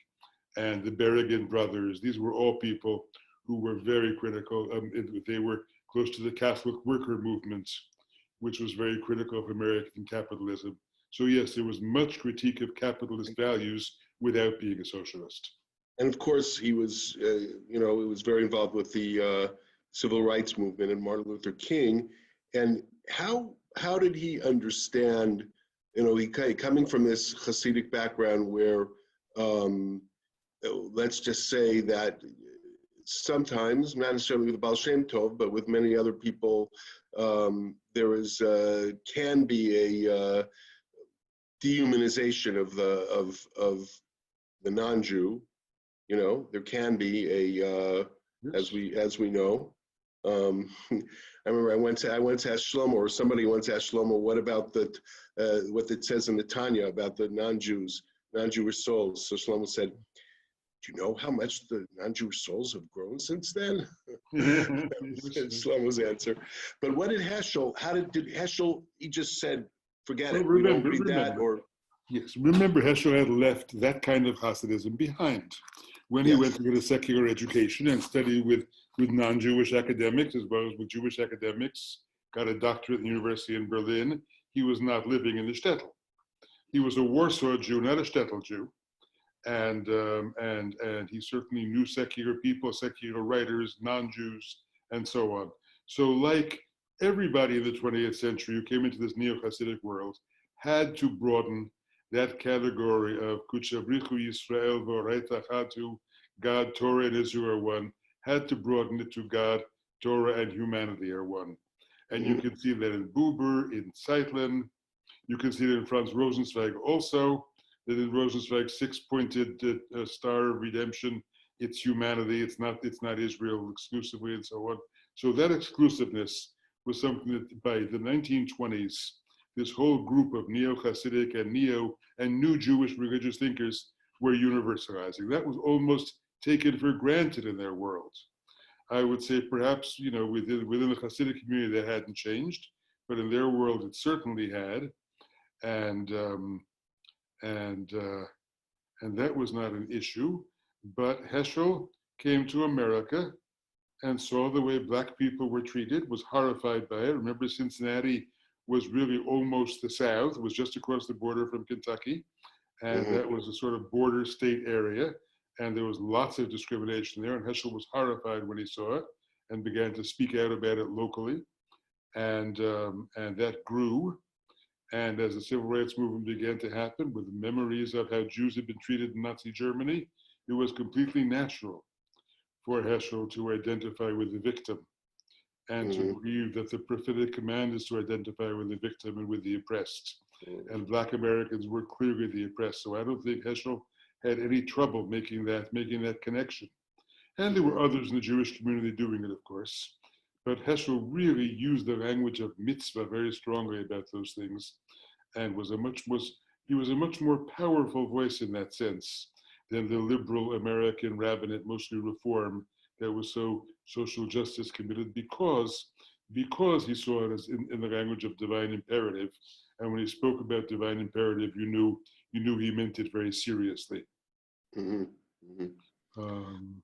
and the Berrigan brothers. These were all people who were very critical. They were close to the Catholic worker movement, which was very critical of American capitalism. So yes, there was much critique of capitalist values without being a socialist.
And of course, he was, he was very involved with the civil rights movement and Martin Luther King. And how did he understand, he coming from this Hasidic background where, let's just say that sometimes, not necessarily with the Baal Shem Tov, but with many other people, there is can be a dehumanization of the non-Jew. There can be a
Yes.
as we know. I remember I went to ask Shlomo, or somebody once asked Shlomo, what about what it says in the Tanya about the non-Jewish souls? So Shlomo said, do you know how much the non-Jewish souls have grown since then? That was Shlomo's answer. But what did Heschel, did Heschel, he just said, forget
Well,
it, we don't read that,
remember.
or,
Yes, remember Heschel had left that kind of Hasidism behind when he went
yes.
to get a secular education and studied with non-Jewish academics as well as with Jewish academics, got a doctorate at the University in Berlin. He was not living in the shtetl. He was a Warsaw Jew, not a shtetl Jew. And he certainly knew secular people, secular writers, non-Jews, and so on. So like everybody in the 20th century who came into this neo-Hasidic world had to broaden that category of Kuchabrichu Yisrael V'Oreitachatu, God, Torah, and Israel are one, had to broaden it to God, Torah, and humanity are one. And you can see that in Buber, in Zeitlin, you can see it in Franz Rosenzweig also, that in Rosenzweig's six-pointed star of redemption, it's humanity, it's not Israel exclusively, and so on. So that exclusiveness was something that by the 1920s, this whole group of neo-Hasidic and new Jewish religious thinkers were universalizing. That was almost taken for granted in their world. I would say perhaps, within the Hasidic community that hadn't changed, but in their world it certainly had. And that was not an issue. But Heschel came to America and saw the way Black people were treated, was horrified by it. Remember, Cincinnati was really almost the South, it was just across the border from Kentucky. And that was a sort of border state area. And there was lots of discrimination there. And Heschel was horrified when he saw it and began to speak out about it locally. And that grew. And as the civil rights movement began to happen, with memories of how Jews had been treated in Nazi Germany, it was completely natural for Heschel to identify with the victim and to believe that the prophetic command is to identify with the victim and with the oppressed. And Black Americans were clearly the oppressed. So I don't think Heschel had any trouble making that connection. And there were others in the Jewish community doing it, of course. But Heschel really used the language of mitzvah very strongly about those things, and he was a much more powerful voice in that sense than the liberal American rabbinate, mostly reform, that was so social justice committed because he saw it as in the language of divine imperative. And when he spoke about divine imperative, you knew he meant it very seriously.
Mm-hmm. Mm-hmm.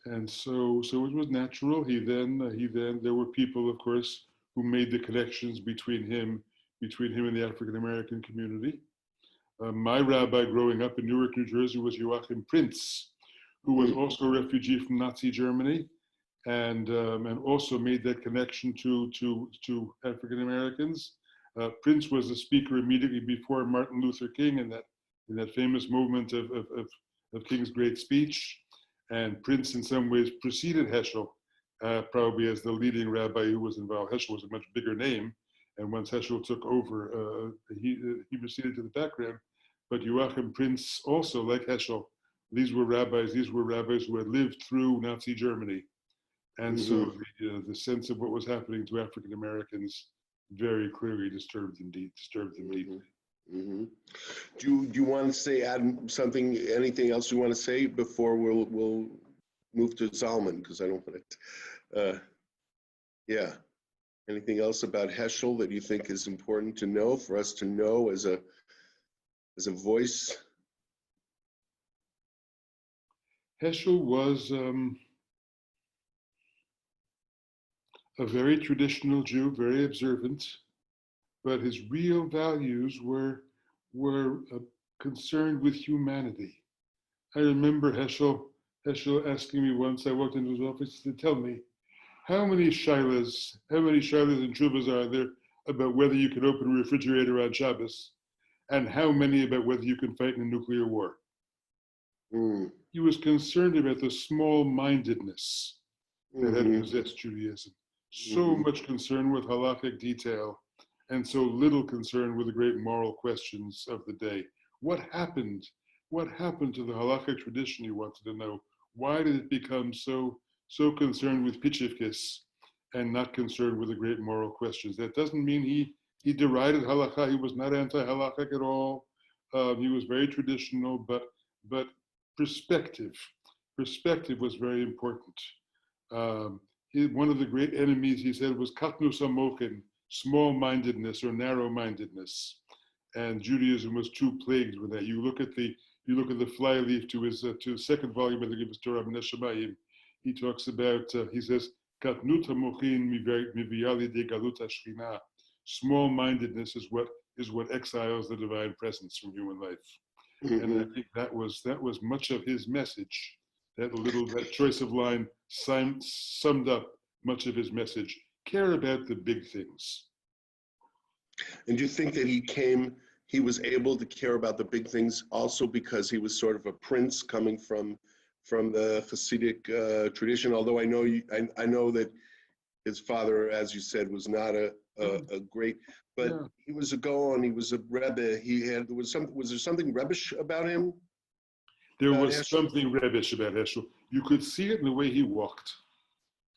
And so it was natural. There were people, of course, who made the connections between him and the African American community. My rabbi growing up in Newark, New Jersey was Joachim Prinz, who was also a refugee from Nazi Germany, and also made that connection to African Americans. Prince was a speaker immediately before Martin Luther King in that famous movement of King's great speech. And Prince, in some ways, preceded Heschel, probably as the leading rabbi who was involved. Heschel was a much bigger name, and once Heschel took over, he receded to the background. But Joachim Prinz also, like Heschel, these were rabbis who had lived through Nazi Germany. And so the sense of what was happening to African Americans very clearly disturbed them deeply.
Mm-hmm. Do you want to say, add something, anything else you want to say before we'll move to Zalman? Because I don't want it. Yeah. Anything else about Heschel that you think is important to know, for us to know as a voice?
Heschel was a very traditional Jew, very observant, but his real values were concerned with humanity. I remember Heschel asking me once, I walked into his office, he said, tell me, how many shilas and chuvas are there about whether you can open a refrigerator on Shabbos, and how many about whether you can fight in a nuclear war? He was concerned about the small-mindedness that had possessed Judaism. So much concern with halakhic detail, and so little concern with the great moral questions of the day. What happened? What happened to the halakhic tradition, he wanted to know? Why did it become so concerned with pichivkis and not concerned with the great moral questions? That doesn't mean he derided halakha. He was not anti-halakhic at all. He was very traditional, but perspective was very important. One of the great enemies, he said, was katnus hamochin, small-mindedness or narrow-mindedness, and Judaism was too plagued with that. You look at the flyleaf to his second volume of the Torah Neshamayim. He talks about, he says, katnut hamochin miviyali de galut hashchina. Small-mindedness is what exiles the divine presence from human life. And I think that was much of his message. That choice of line summed up much of his message. Care about the big things.
And do you think that he was able to care about the big things also because he was sort of a prince coming from the Hasidic tradition? Although I know that his father, as you said, was not a great, but yeah. He was a Gaon, he was a Rebbe. Was there something Rebbish about him?
There was something Rebbish about Heschel. You could see it in the way he walked.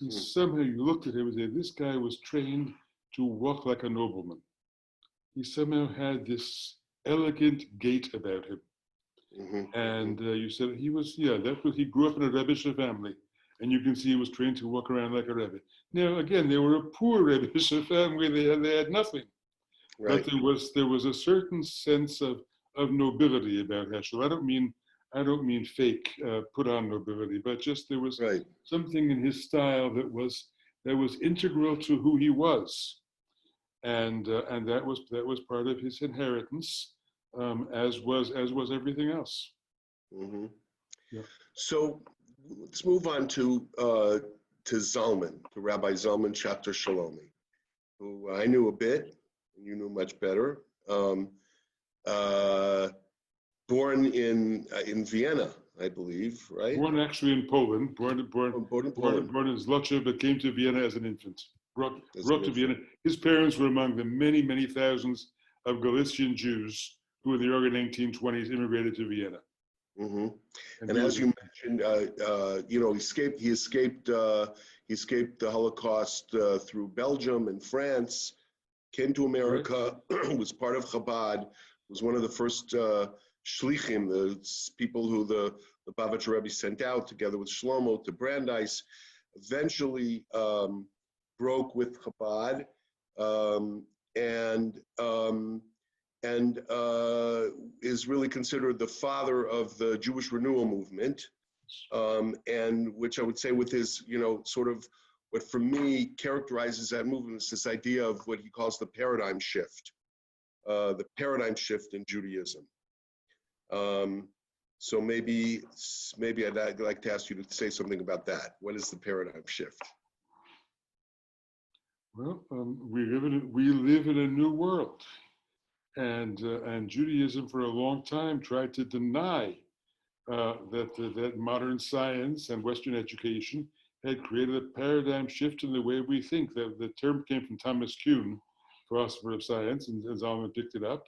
And somehow you looked at him and said, this guy was trained to walk like a nobleman. He somehow had this elegant gait about him. And you said he grew up in a Rebbish family. And you can see he was trained to walk around like a Rebbe. Now, again, they were a poor Rebbish family. They had nothing. Right. But there was a certain sense of nobility about Heschel. I don't mean fake put on nobility, but just there was something in his style that was integral to who he was, and that was part of his inheritance, as was everything else. Yeah.
So let's move on to Zalman, to Rabbi Zalman Schachter Shalomi, who I knew a bit, and you knew much better. Born in Vienna, I believe, right?
Born actually in Poland. Born in Zlotchew, but came to Vienna as an infant. Brought to Vienna. His parents were among the many, many thousands of Galician Jews who, in the early 1920s, immigrated to Vienna.
And as you mentioned, he escaped the Holocaust through Belgium and France. Came to America. Was part of Chabad. Was one of the first shlichim, the people who the Bavitcher Rebbe sent out together with Shlomo to Brandeis. Eventually broke with Chabad and is really considered the father of the Jewish renewal movement. and which I would say with his, sort of what for me characterizes that movement is this idea of what he calls the paradigm shift in Judaism. So maybe I'd like to ask you to say something about that. What is the paradigm shift?
Well, we live in a new world, and Judaism for a long time tried to deny that modern science and Western education had created a paradigm shift in the way we think. The term came from Thomas Kuhn, philosopher of science, and Zalman picked it up.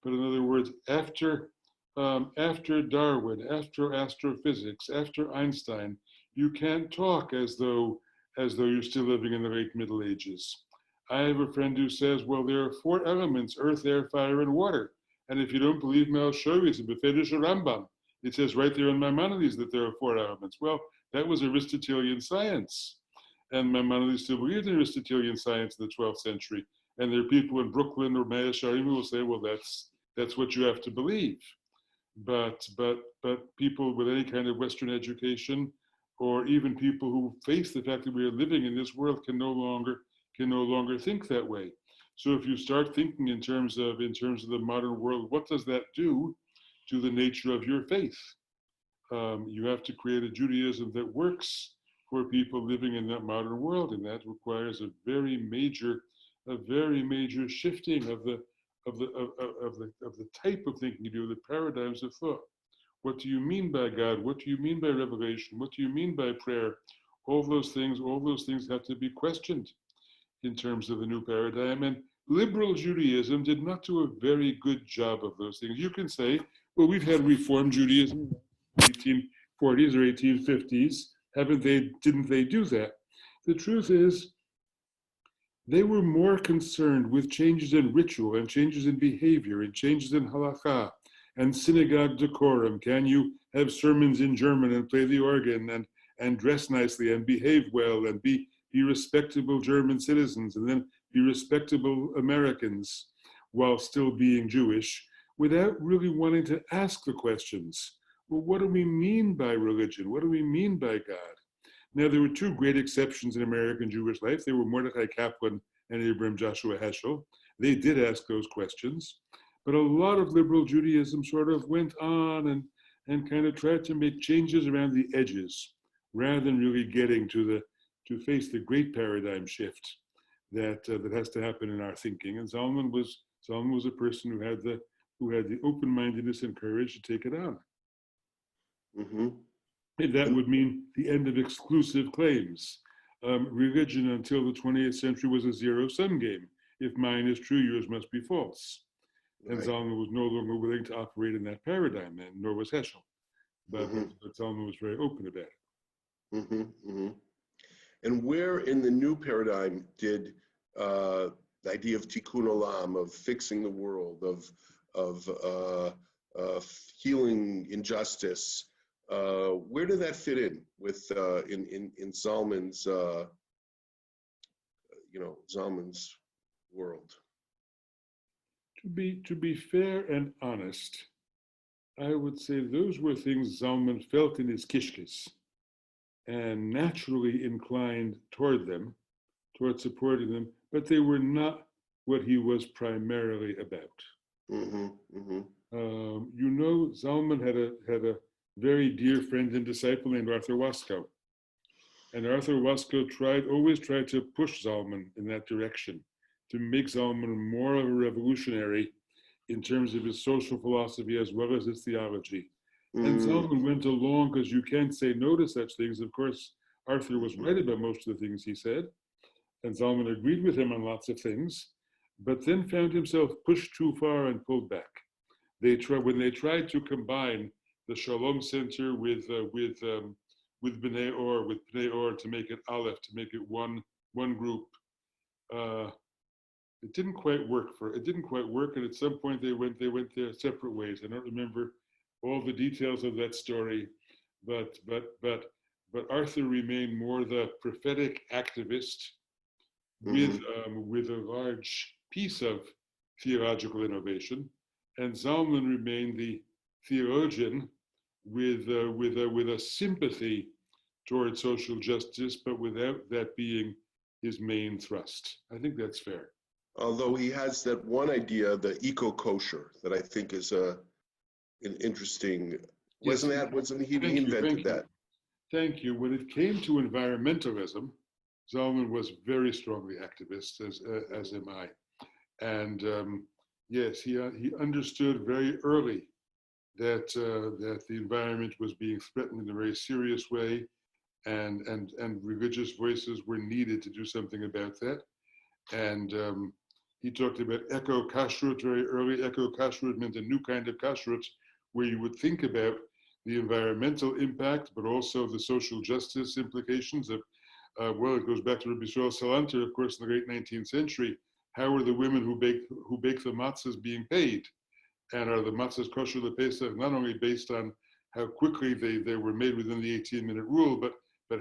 But in other words, after Darwin, after astrophysics, after Einstein, you can't talk as though you're still living in the late Middle Ages. I have a friend who says, well, there are 4 elements: earth, air, fire, and water. And if you don't believe me, I'll show you. It's a Befedish Rambam. It says right there in Maimonides that there are 4 elements. Well, that was Aristotelian science. And Maimonides still believed in Aristotelian science in the 12th century. And there are people in Brooklyn or Maya Sharim who will say, well, that's what you have to believe. But people with any kind of Western education, or even people who face the fact that we are living in this world, can no longer think that way. So if you start thinking in terms of the modern world, what does that do to the nature of your faith? You have to create a Judaism that works for people living in that modern world, and that requires a very major shifting of the type of thinking you do, the paradigms of thought. What do you mean by God? What do you mean by revelation? What do you mean by prayer? All those things have to be questioned in terms of the new paradigm. And liberal Judaism did not do a very good job of those things. You can say, well, we've had Reform Judaism in the 1840s or 1850s. Didn't they do that? The truth is, they were more concerned with changes in ritual and changes in behavior and changes in halakha and synagogue decorum. Can you have sermons in German and play the organ and dress nicely and behave well and be respectable German citizens and then be respectable Americans while still being Jewish, without really wanting to ask the questions. Well, what do we mean by religion? What do we mean by God? Now, there were 2 great exceptions in American Jewish life. They were Mordechai Kaplan and Abraham Joshua Heschel. They did ask those questions. But a lot of liberal Judaism sort of went on and kind of tried to make changes around the edges, rather than really getting to face the great paradigm shift that has to happen in our thinking. And Zalman was a person who had the open-mindedness and courage to take it on.
Mm-hmm.
And that would mean the end of exclusive claims. Religion until the 20th century was a zero-sum game. If mine is true, yours must be false. And
Right.
Zalman was no longer willing to operate in that paradigm, and nor was Heschel. But Zalman was very open about it.
Mm-hmm. Mm-hmm. And where in the new paradigm did the idea of tikkun olam, of fixing the world, of healing injustice, where did that fit in with in Zalman's Zalman's world?
To be fair and honest, I would say those were things Zalman felt in his kishkis and naturally inclined toward supporting them, but they were not what he was primarily about.
Mm-hmm, mm-hmm.
Zalman had a very dear friend and disciple named Arthur Waskow. And Arthur Waskow always tried to push Zalman in that direction, to make Zalman more of a revolutionary in terms of his social philosophy as well as his theology. And Zalman went along because you can't say no to such things. Of course, Arthur was right about most of the things he said, and Zalman agreed with him on lots of things, but then found himself pushed too far and pulled back. When they tried to combine the Shalom Center with B'nai Or to make it Aleph, to make it one group, it didn't quite work. And at some point they went their separate ways. I don't remember all the details of that story, but Arthur remained more the prophetic activist with a large piece of theological innovation, and Zalman remained the theologian with a sympathy toward social justice, but without that being his main thrust. I think that's fair.
Although he has that one idea, the eco-kosher, that I think is an interesting.
Yes,
Wasn't he
thank you,
invented that?
Thank you. When it came to environmentalism, Zalman was very strongly activist, as am I. And yes, he understood very early that the environment was being threatened in a very serious way, and religious voices were needed to do something about that. And he talked about eco-kashrut very early. Eco-kashrut meant a new kind of kashrut where you would think about the environmental impact, but also the social justice implications of, well, it goes back to Rabbi Salanter, of course, in the late 19th century. How are the women who bake the matzahs being paid? And are the matzahs kosher l'Pesach not only based on how quickly they were made within the 18-minute rule, but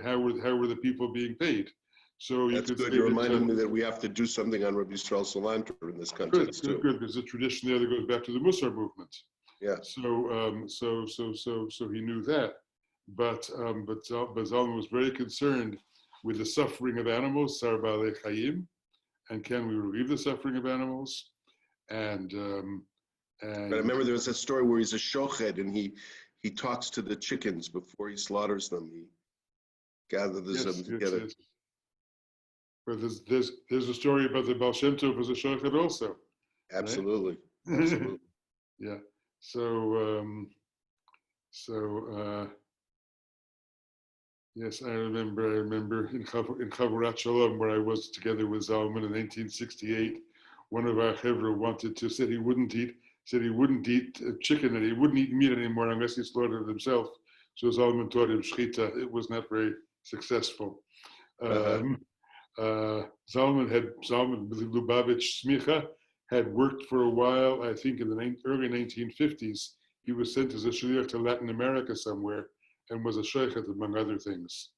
how were the people being paid? So
That's
you could
good.
say
You're reminding me that we have to do something on Rabbi Yisrael Salanter in this context too.
Good. There's a tradition there that goes back to the Musar movement.
Yeah.
So he knew that, but Zalman was very concerned with the suffering of animals, Sar Baalei Chayim, and can we relieve the suffering of animals? And
But I remember there was a story where he's a shochet and he talks to the chickens before he slaughters them. He gathers them together.
Yes. But there's a story about the Baal Shem Tov as a shochet also.
Absolutely.
Right?
Absolutely.
Yeah. So yes, I remember in Chavurat Shalom, where I was together with Zalman in 1968. One of our chevra said he wouldn't eat chicken and he wouldn't eat meat anymore unless he slaughtered it himself. So Zalman taught him shchita. It was not very successful. Zalman Lubavitch Smicha had worked for a while. I think in the early 1950s, he was sent as a shliach to Latin America somewhere and was a sheikhet among other things,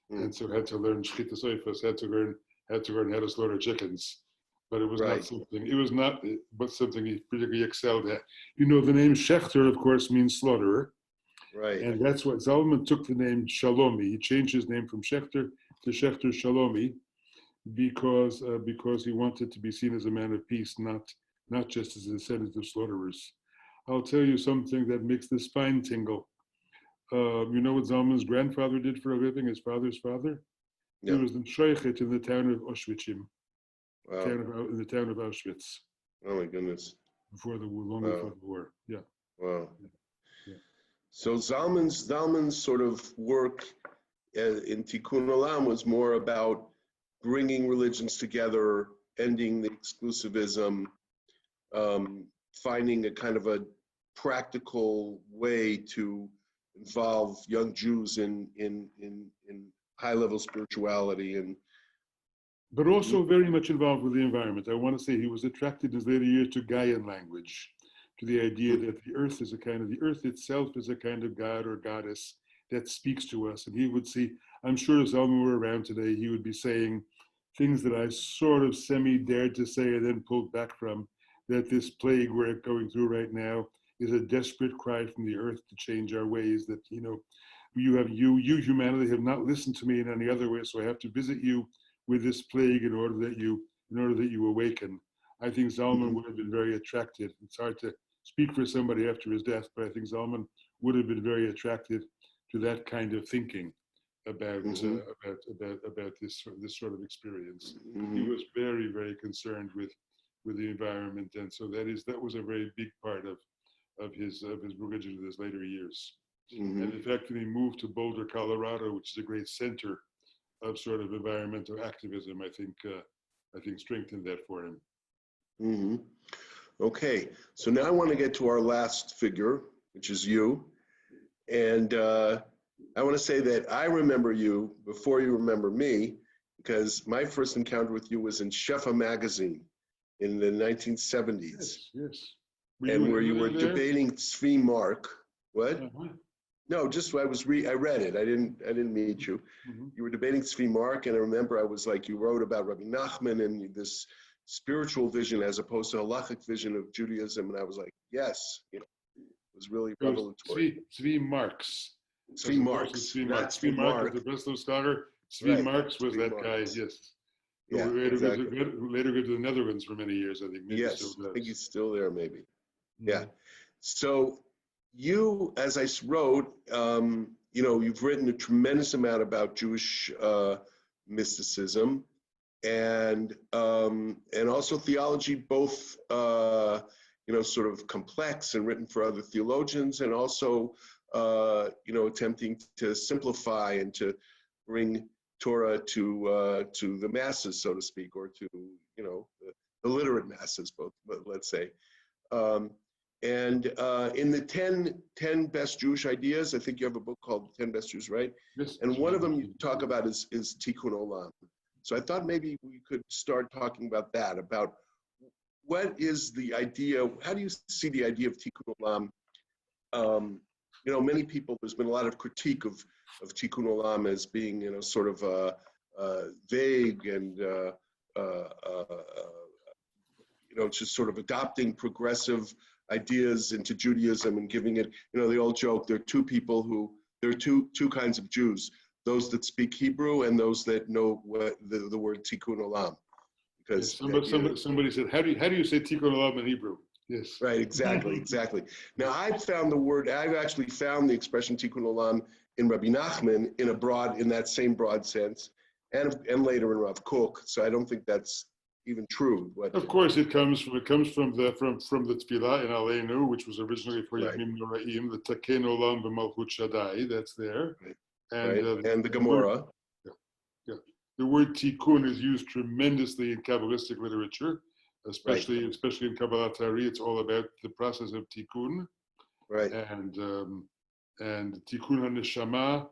and so had to learn shchita soifas, had to learn how to slaughter chickens. But it was not something. It was not something he particularly excelled at. You know, the name Shechter, of course, means slaughterer,
right?
And that's what Zalman took the name Shalomi. He changed his name from Shechter to Shechter Shalomi because he wanted to be seen as a man of peace, not just as a descendant of slaughterers. I'll tell you something that makes the spine tingle. You know what Zalman's grandfather did for a living? His father's father. Yeah. He was the shochet in the town of Auschwitz.
Wow.
In the town of Auschwitz.
Oh my goodness!
Before the war. Yeah.
Wow. Yeah. So Zalman's sort of work in Tikkun Olam was more about bringing religions together, ending the exclusivism, finding a kind of a practical way to involve young Jews in high-level spirituality
but also very much involved with the environment. I want to say he was attracted in his later years to Gaian language, to the idea that the earth itself is a kind of god or goddess that speaks to us. And he would see, I'm sure if Zalman were around today, he would be saying things that I sort of semi-dared to say and then pulled back from, that this plague we're going through right now is a desperate cry from the earth to change our ways, that, you know, you humanity have not listened to me in any other way, so I have to visit you with this plague in order that you awaken. I think Zalman would have been very attracted. It's hard to speak for somebody after his death, but I think Zalman would have been very attracted to that kind of thinking about this sort of experience. He was very, very concerned with the environment, and so that was a very big part of his religion in his later years. And in fact, when he moved to Boulder, Colorado, which is a great center of sort of environmental activism, I think strengthened that for him.
Okay, so now I want to get to our last figure, which is you. And I want to say that I remember you before you remember me, because my first encounter with you was in Shefa magazine in the 1970s.
Yes.
And where you were debating Tzvi Mark. What? No, just I read it. I didn't meet you. You were debating Tzvi Mark, and I remember I was like, you wrote about Rabbi Nachman and this spiritual vision as opposed to halachic vision of Judaism, and I was like, yes, it was really
It was
revelatory.
Zvi Marx.
Zvi Marx, not
Zvi
Zvi
Marx
Mark.
is the Breslau scholar. Zvi
Right,
Marx was
Zvi
that guy,
Marx.
yes.
Yeah,
Who later,
exactly.
who later lived in the Netherlands for many years, I think. Maybe
Yes,
still
I think
does.
he's still there, maybe. Yeah.
Mhm.
So you, as I wrote, you know, you've written a tremendous amount about Jewish mysticism and also theology, both you know, sort of complex and written for other theologians, and also you know, attempting to simplify and to bring Torah to the masses, so to speak, or to, you know, the literate masses, both, let's say. Um, and in the 10 best Jewish ideas, I think you have a book called 10 Best Jews, right?
Yes,
And one of them you talk about is Tikkun Olam. So I thought maybe we could start talking about that, about what is the idea, how do you see the idea of Tikkun Olam? You know, many people, there's been a lot of critique of Tikkun Olam as being, you know, sort of vague and you know, just sort of adopting progressive ideas into Judaism and giving it, you know, the old joke, there are two kinds of Jews, those that speak Hebrew and those that know what the word Tikkun Olam. Because
yes, somebody said, how do you say Tikkun Olam in Hebrew? Yes.
Right, exactly. Now I've actually found the expression Tikkun Olam in Rabbi Nachman in that same broad sense, and later in Rav Kook. So I don't think that's even true. But
Of course, it comes from the Tefillah in Aleinu, which was originally for
right.
Yamim Noraim, the Taken Olam b'Malchut Shaddai. That's there,
Right. And the Gemara.
Yeah. The word tikkun is used tremendously in Kabbalistic literature, especially in Kabbalah Tari. It's all about the process of tikkun,
right,
and tikkun haneshama,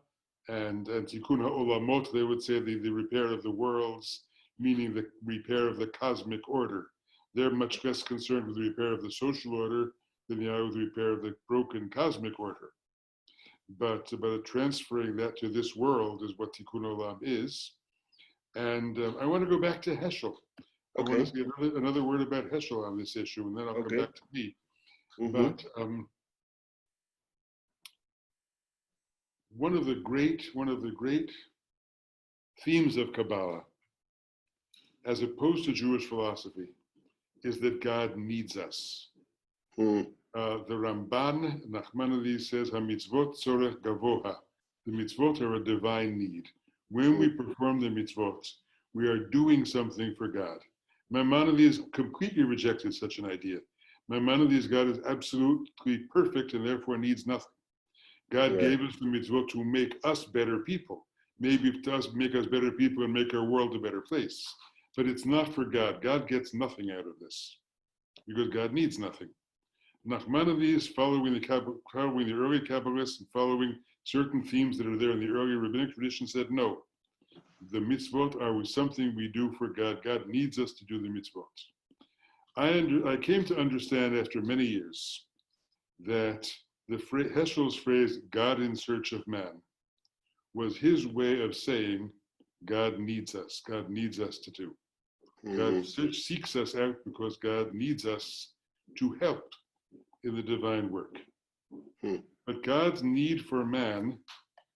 and tikkun ha'olamot. They would say the repair of the worlds, meaning the repair of the cosmic order. They're much less concerned with the repair of the social order than they are with the repair of the broken cosmic order. But transferring that to this world is what tikkun olam is. And I want to go back to Heschel. I want to say another word about Heschel on this issue, and then I'll come back to me. But one of the great themes of Kabbalah, as opposed to Jewish philosophy, is that God needs us. The Ramban, Nachmanides, says, "HaMitzvot tzorech gavoha." The mitzvot are a divine need. When we perform the mitzvot, we are doing something for God. Maimonides completely rejected such an idea. Maimonides, God is absolutely perfect and therefore needs nothing. God gave us the mitzvot to make us better people. Maybe it does make us better people and make our world a better place. But it's not for God. God gets nothing out of this because God needs nothing. Nachmanides, following the early Kabbalists and following certain themes that are there in the early rabbinic tradition, said no. The mitzvot are something we do for God. God needs us to do the mitzvot. I came to understand after many years that Heschel's phrase, God in search of man, was his way of saying God needs us. God needs us to do. God seeks us out because God needs us to help in the divine work. But God's need for man,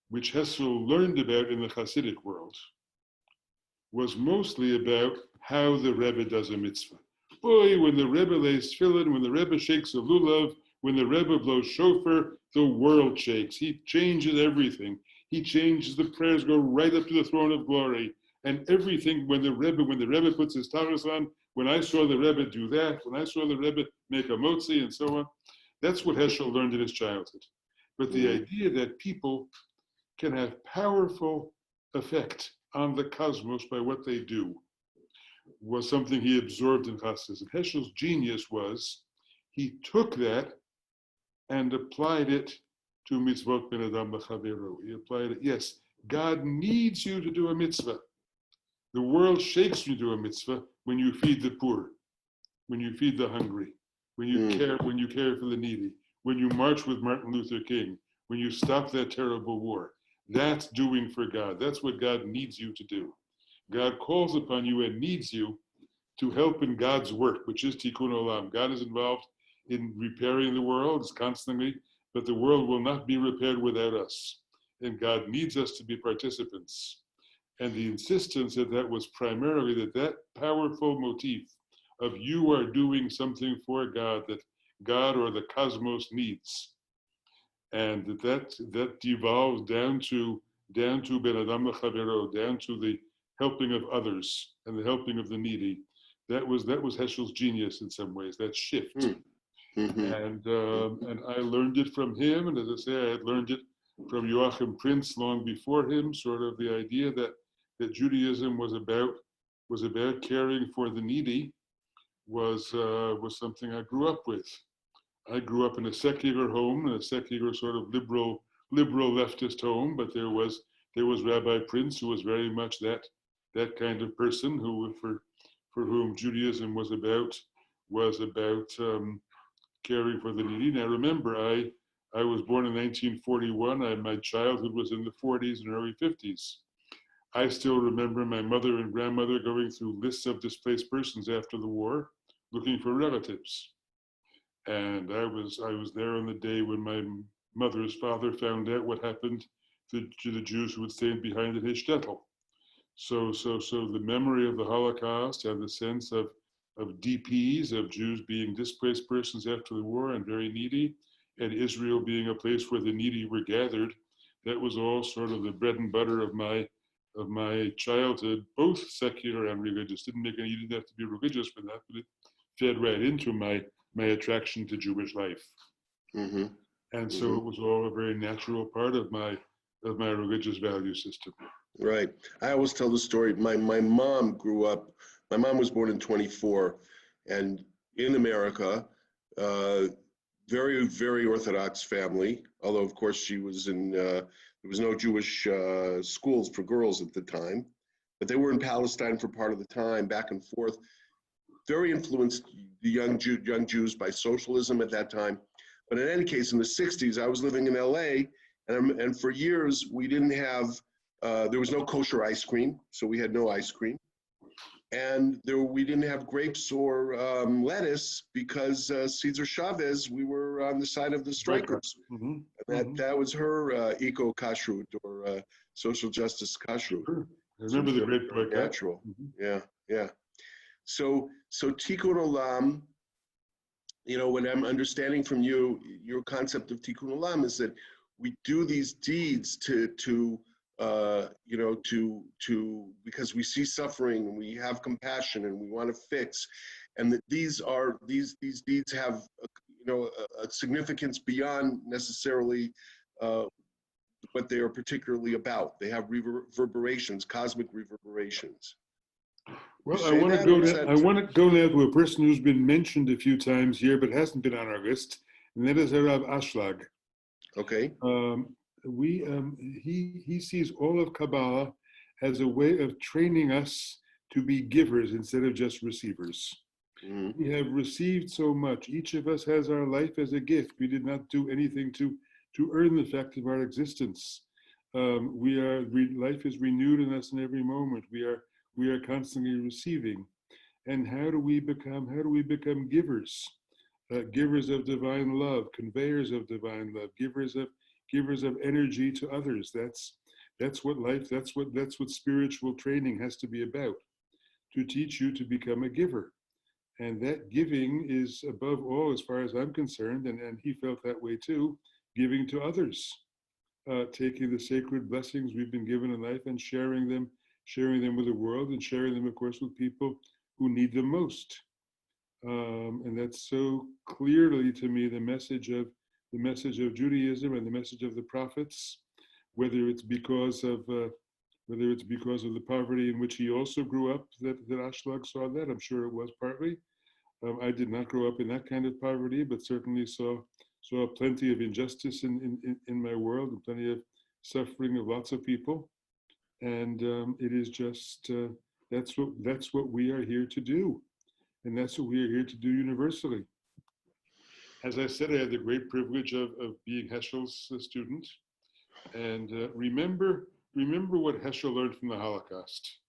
which Heschel learned about in the Hasidic world, was mostly about how the Rebbe does a mitzvah. Boy, when the Rebbe lays tefillin, when the Rebbe shakes a lulav, when the Rebbe blows shofar, the world shakes. He changes everything. He changes, the prayers go right up to the throne of glory. And everything, when the Rebbe puts his talis on, when I saw the Rebbe do that, when I saw the Rebbe make a motzi and so on, that's what Heschel learned in his childhood. But the idea that people can have powerful effect on the cosmos by what they do was something he absorbed in Chassidus. And Heschel's genius was he took that and applied it to mitzvot ben adam b'chaveru. He applied it, yes, God needs you to do a mitzvah. The world shakes you to do a mitzvah when you feed the poor, when you feed the hungry, when you care for the needy, when you march with Martin Luther King, when you stop that terrible war. That's doing for God. That's what God needs you to do. God calls upon you and needs you to help in God's work, which is Tikkun Olam. God is involved in repairing the world constantly, but the world will not be repaired without us. And God needs us to be participants. And the insistence that was primarily that powerful motif of you are doing something for God that God or the cosmos needs. And that devolves down to Ben Adam L'Chavero, down to the helping of others and the helping of the needy. That was Heschel's genius in some ways, that shift.
Mm-hmm.
And I learned it from him, and as I say, I had learned it from Joachim Prinz long before him. Sort of the idea that Judaism was about caring for the needy was something I grew up with. I grew up in a secular home, a secular sort of liberal leftist home, but there was Rabbi Prinz, who was very much that kind of person who for whom Judaism was about caring for the needy. Now remember, I was born in 1941. My childhood was in the 40s and early 50s. I still remember my mother and grandmother going through lists of displaced persons after the war, looking for relatives. And I was there on the day when my mother's father found out what happened to the Jews who had stayed behind at his shtetl. So the memory of the Holocaust and the sense of DPs, of Jews being displaced persons after the war and very needy, and Israel being a place where the needy were gathered, that was all sort of the bread and butter of my childhood, both secular and religious. You didn't have to be religious for that, but it fed right into my attraction to Jewish life.
Mm-hmm.
And so it was all a very natural part of my religious value system.
Right. I always tell the story. My mom grew up. My mom was born in 24, and in America, very, very Orthodox family. Although of course she was in. There was no Jewish schools for girls at the time, but they were in Palestine for part of the time, back and forth. Very influenced the young Jews by socialism at that time. But in any case, in the 60s, I was living in LA, and for years we didn't have. There was no kosher ice cream, so we had no ice cream. And we didn't have grapes or lettuce because Cesar Chavez, we were on the side of the strikers. That was her eco-kashrut or social justice kashrut.
Sure. I remember the great boycott.
Natural. Yeah. So Tikkun Olam, what I'm understanding from you, your concept of Tikkun Olam is that we do these deeds to because we see suffering and we have compassion and we want to fix, and that these deeds have a significance beyond necessarily what they are particularly about. They have reverberations, cosmic reverberations.
Well, I want to go now to a person who's been mentioned a few times here but hasn't been on our list, and that is Rav Ashlag.
Okay.
He sees all of Kabbalah as a way of training us to be givers instead of just receivers. Mm-hmm. We have received so much. Each of us has our life as a gift. We did not do anything to earn the fact of our existence. Life is renewed in us in every moment. We are constantly receiving. And how do we become givers? Givers of divine love, conveyors of divine love, givers of energy to others. That's what spiritual training has to be about, to teach you to become a giver. And that giving is above all, as far as I'm concerned, and he felt that way too, giving to others, taking the sacred blessings we've been given in life and sharing them with the world, and sharing them, of course, with people who need them most. And that's so clearly to me the message of Judaism and the message of the prophets, whether it's because of the poverty in which he also grew up that Ashlag saw that. I'm sure it was partly. I did not grow up in that kind of poverty, but certainly saw plenty of injustice in my world and plenty of suffering of lots of people. And it is just that's what we are here to do, and that's what we are here to do universally. As I said, I had the great privilege of being Heschel's student, and remember what Heschel learned from the Holocaust,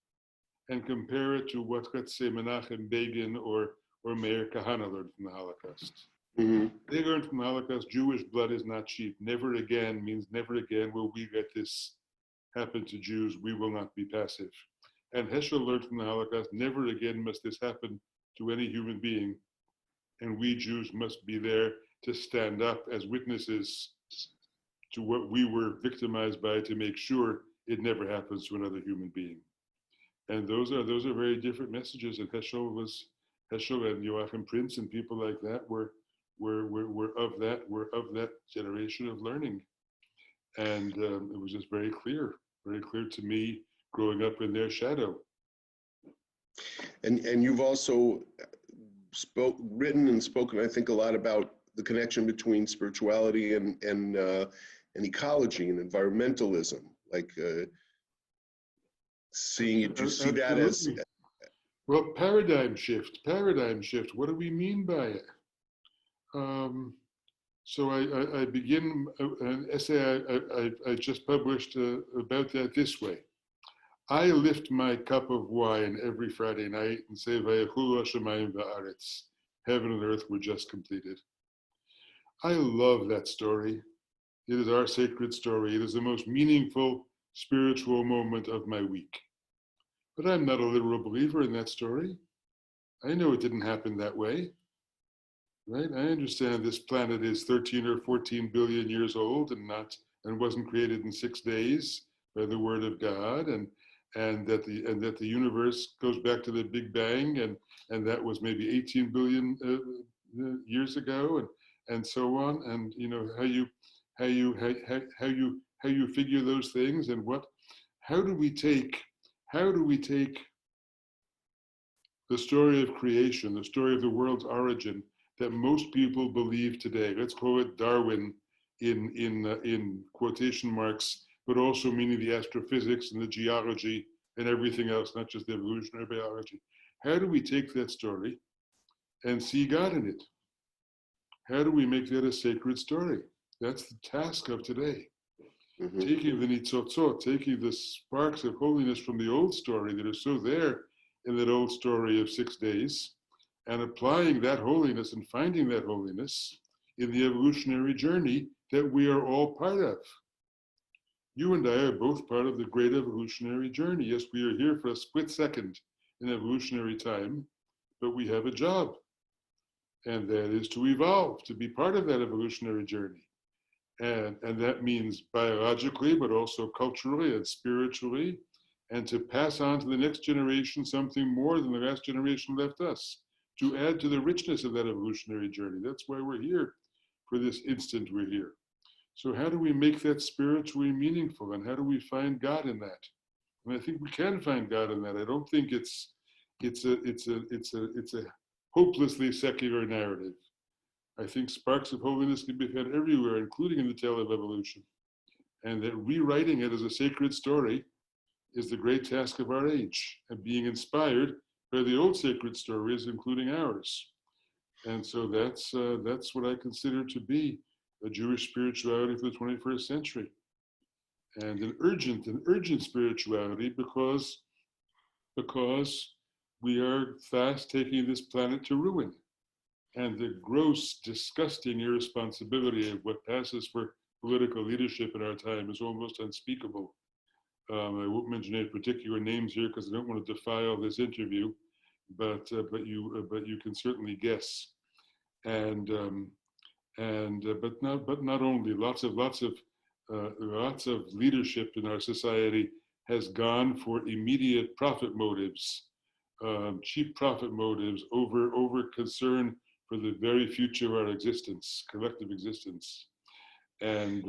and compare it to what, let's say, Menachem Begin or Meir Kahane learned from the Holocaust.
Hmm.
They learned from the Holocaust, Jewish blood is not cheap. Never again means never again will we let this happen to Jews. We will not be passive. And Heschel learned from the Holocaust, never again must this happen to any human being. And we Jews must be there to stand up as witnesses to what we were victimized by to make sure it never happens to another human being. And those are very different messages. And Heschel and Joachim Prinz and people like that were of that generation of learning. And it was just very clear to me growing up in their shadow.
And you've also written and spoken, I think, a lot about the connection between spirituality and ecology and environmentalism. Like seeing it, do you see that as?
Well, paradigm shift. What do we mean by it? So I begin an essay I just published about that this way. I lift my cup of wine every Friday night and say, Vayechulu hashamayim va'aretz. Heaven and earth were just completed. I love that story. It is our sacred story. It is the most meaningful spiritual moment of my week. But I'm not a literal believer in that story. I know it didn't happen that way. Right? I understand this planet is 13 or 14 billion years old and wasn't created in 6 days by the word of God, and that the universe goes back to the Big Bang, and that was maybe 18 billion years ago, and so on. And you know how you figure those things, and how do we take the story of creation, the story of the world's origin, that most people believe today. Let's call it Darwin in quotation marks, but also meaning the astrophysics and the geology and everything else, not just the evolutionary biology. How do we take that story and see God in it? How do we make that a sacred story? That's the task of today. Mm-hmm. Taking the nitzotzot, taking the sparks of holiness from the old story that are so there in that old story of 6 days, and applying that holiness and finding that holiness in the evolutionary journey that we are all part of. You and I are both part of the great evolutionary journey. Yes, we are here for a split second in evolutionary time, but we have a job, and that is to evolve, to be part of that evolutionary journey. And that means biologically, but also culturally and spiritually, and to pass on to the next generation something more than the last generation left us, to add to the richness of that evolutionary journey. That's why we're here. For this instant, we're here. So how do we make that spiritually meaningful, and how do we find God in that? And I think we can find God in that. I don't think it's a hopelessly secular narrative. I think sparks of holiness can be found everywhere, including in the tale of evolution. And that rewriting it as a sacred story is the great task of our age, and being inspired by the old sacred stories, including ours. And so that's what I consider to be a Jewish spirituality for the 21st century. And an urgent spirituality because we are fast taking this planet to ruin. And the gross, disgusting irresponsibility of what passes for political leadership in our time is almost unspeakable. I won't mention any particular names here because I don't want to defile this interview, but you can certainly guess. And but not only lots of leadership in our society has gone for immediate profit motives, cheap profit motives over concern for the very future of our existence, collective existence, and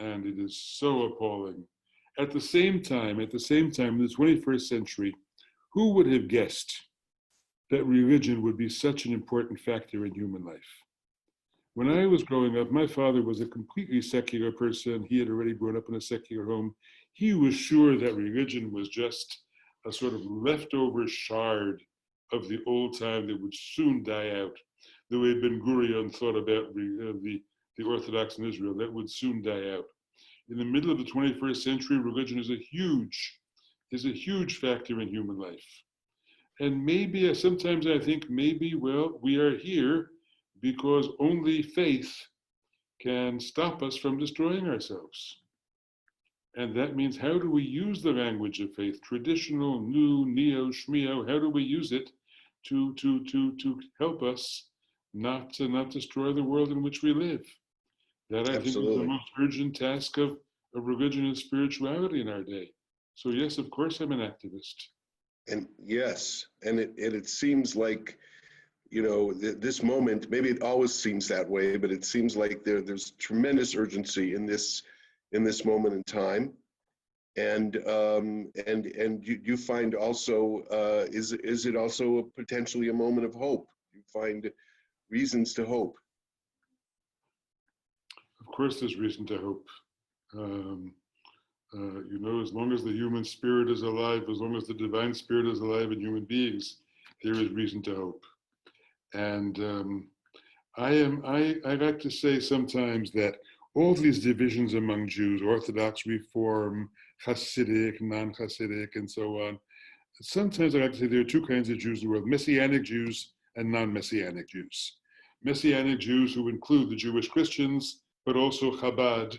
it is so appalling. At the same time, in the 21st century, who would have guessed that religion would be such an important factor in human life? When I was growing up, my father was a completely secular person. He had already grown up in a secular home. He was sure that religion was just a sort of leftover shard of the old time that would soon die out. The way Ben Gurion thought about the Orthodox in Israel, that would soon die out. In the middle of the 21st century, religion is a huge factor in human life. And maybe, sometimes I think maybe, well, we are here because only faith can stop us from destroying ourselves. And that means, how do we use the language of faith, traditional, new, neo, shmeo, how do we use it to help us not destroy the world in which we live? That, I think, is the most urgent task of religion and spirituality in our day. So yes, of course I'm an activist.
And yes, and it seems like, you know, this moment, maybe it always seems that way, but it seems like there's tremendous urgency in this moment in time. And you find also, is it also potentially a moment of hope? You find reasons to hope?
Of course there's reason to hope. You know, as long as the human spirit is alive, as long as the divine spirit is alive in human beings, there is reason to hope. And I like to say sometimes that all these divisions among Jews, Orthodox, Reform, Hasidic, non-Hasidic, and so on, sometimes I like to say there are two kinds of Jews in the world: Messianic Jews and non-Messianic Jews. Messianic Jews, who include the Jewish Christians, but also Chabad,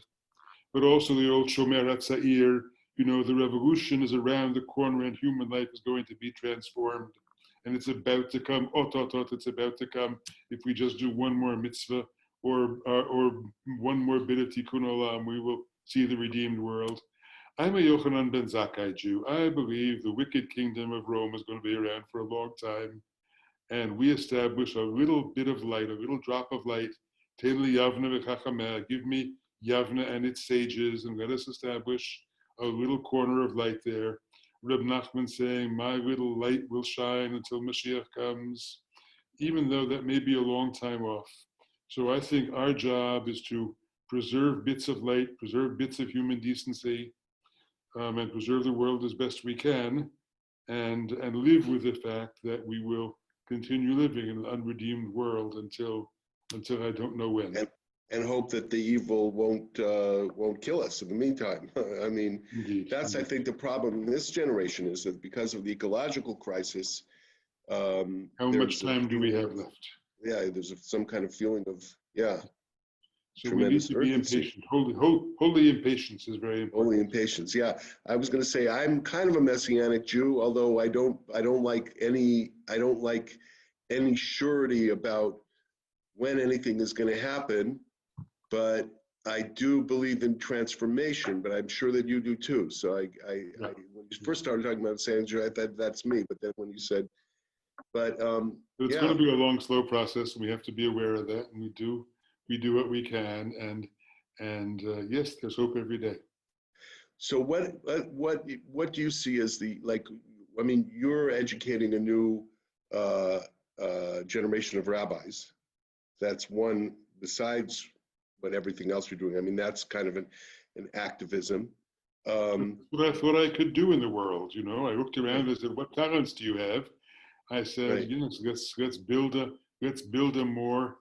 but also the old Shomer HaTzair. You know, the revolution is around the corner and human life is going to be transformed. And it's about to come, it's about to come. If we just do one more mitzvah or one more bit of tikkun olam, we will see the redeemed world. I'm a Yochanan ben Zakkai Jew. I believe the wicked kingdom of Rome is going to be around for a long time. And we establish a little bit of light, a little drop of light. Give me Yavne and its sages, and let us establish a little corner of light there. Reb Nachman saying, my little light will shine until Mashiach comes, even though that may be a long time off. So I think our job is to preserve bits of light, preserve bits of human decency, and preserve the world as best we can, and live with the fact that we will continue living in an unredeemed world until I don't know when.
And hope that the evil won't kill us in the meantime. I mean,
Indeed.
That's, I think, the problem in this generation, is that because of the ecological crisis,
how much time do we have left?
Yeah, there's some kind of feeling of, yeah.
So we need to be impatient. Holy impatience is very important.
Holy impatience, yeah. I was going to say I'm kind of a Messianic Jew, although I don't like any surety about when anything is going to happen. But I do believe in transformation, but I'm sure that you do too. So I when you first started talking about San Jew, I thought that's me. But then when you said, but
it's going to be a long, slow process, and we have to be aware of that. And we do what we can, and yes, there's hope every day.
So what do you see as the, like? I mean, you're educating a new generation of rabbis. That's one besides what everything else you're doing. I mean, that's kind of an activism.
What I thought I could do in the world, you know. I looked around and said, "What talents do you have?" I said,
right.
"Yes, let's build a more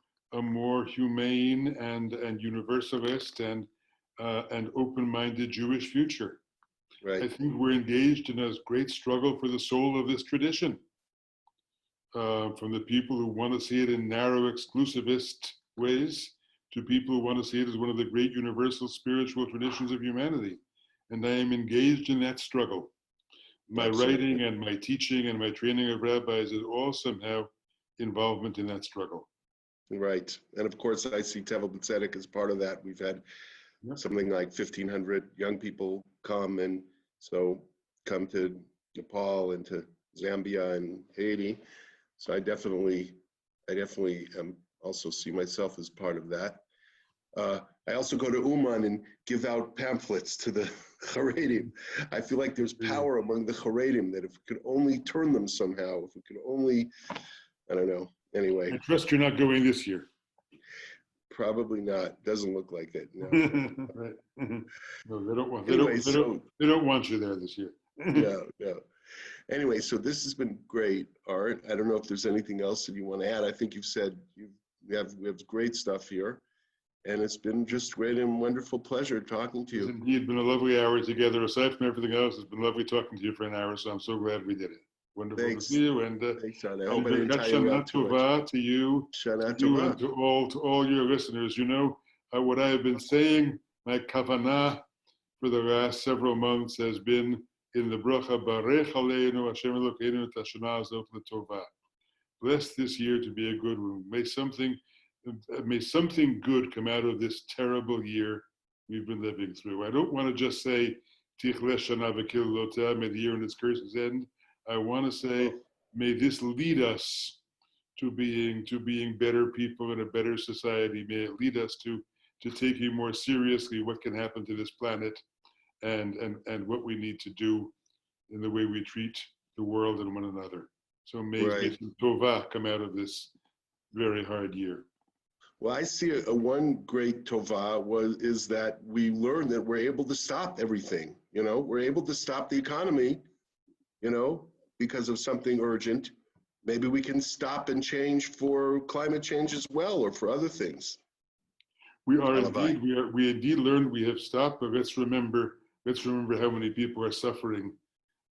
humane and universalist and open-minded Jewish future."
Right.
I think we're engaged in a great struggle for the soul of this tradition. From the people who want to see it in narrow, exclusivist ways, to people who want to see it as one of the great universal spiritual traditions of humanity. And I am engaged in that struggle. My writing and my teaching and my training of rabbis is all somehow involvement in that struggle.
Right. And of course, I see Tevel B'Tzedek as part of that. We've had something like 1,500 young people come to Nepal and to Zambia and Haiti. So I definitely also see myself as part of that. I also go to Uman and give out pamphlets to the Haredim. I feel like there's power among the Haredim, that if we could only turn them somehow, if we could only, I don't know. Anyway.
I trust you're not going this year.
Probably not. Doesn't look like it. No.
Right. No, they don't want. They don't want you there this year.
No. Anyway, so this has been great, Art. I don't know if there's anything else that you want to add. I think you've said we have great stuff here, and it's been just great and wonderful pleasure talking to you.
It's indeed been a lovely hour together. Aside from everything else, it's been lovely talking to you for an hour. So I'm so glad we did it. Wonderful
Thanks.
to see you. And
Thanks, John. I hope I didn't tie you
Shana
up too much.
Tova to you,
Shana
to you
Tova.
and to all your listeners. You know, what I have been saying, my kavanah for the last several months has been in the bracha Barech Aleinu Hashem Elokeinu et hashana hazot l'tova. Bless this year to be a good one. May something good come out of this terrible year we've been living through. I don't want to just say Tichle Shana v'Kil Lotah, may the year and its curses end. I want to say, may this lead us to being better people in a better society. May it lead us to taking more seriously what can happen to this planet and what we need to do in the way we treat the world and one another. So may some tova come out of this very hard year.
Well, I see one great tova is that we learned that we're able to stop everything. You know, we're able to stop the economy, you know, because of something urgent. Maybe we can stop and change for climate change as well, or for other things.
We indeed learned we have stopped, but let's remember how many people are suffering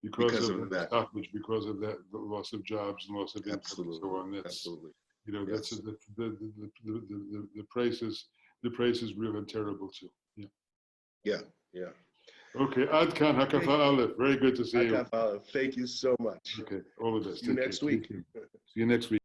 because of that stoppage, because of that, the loss of jobs and loss of income and so on. That's
absolutely.
You know, yes. That's the price is real and terrible too.
Yeah.
Okay, Ad Kan Hakafa Aleph. Very good to see you.
Thank you so much.
Okay, all the best.
See you next week.
See you next week.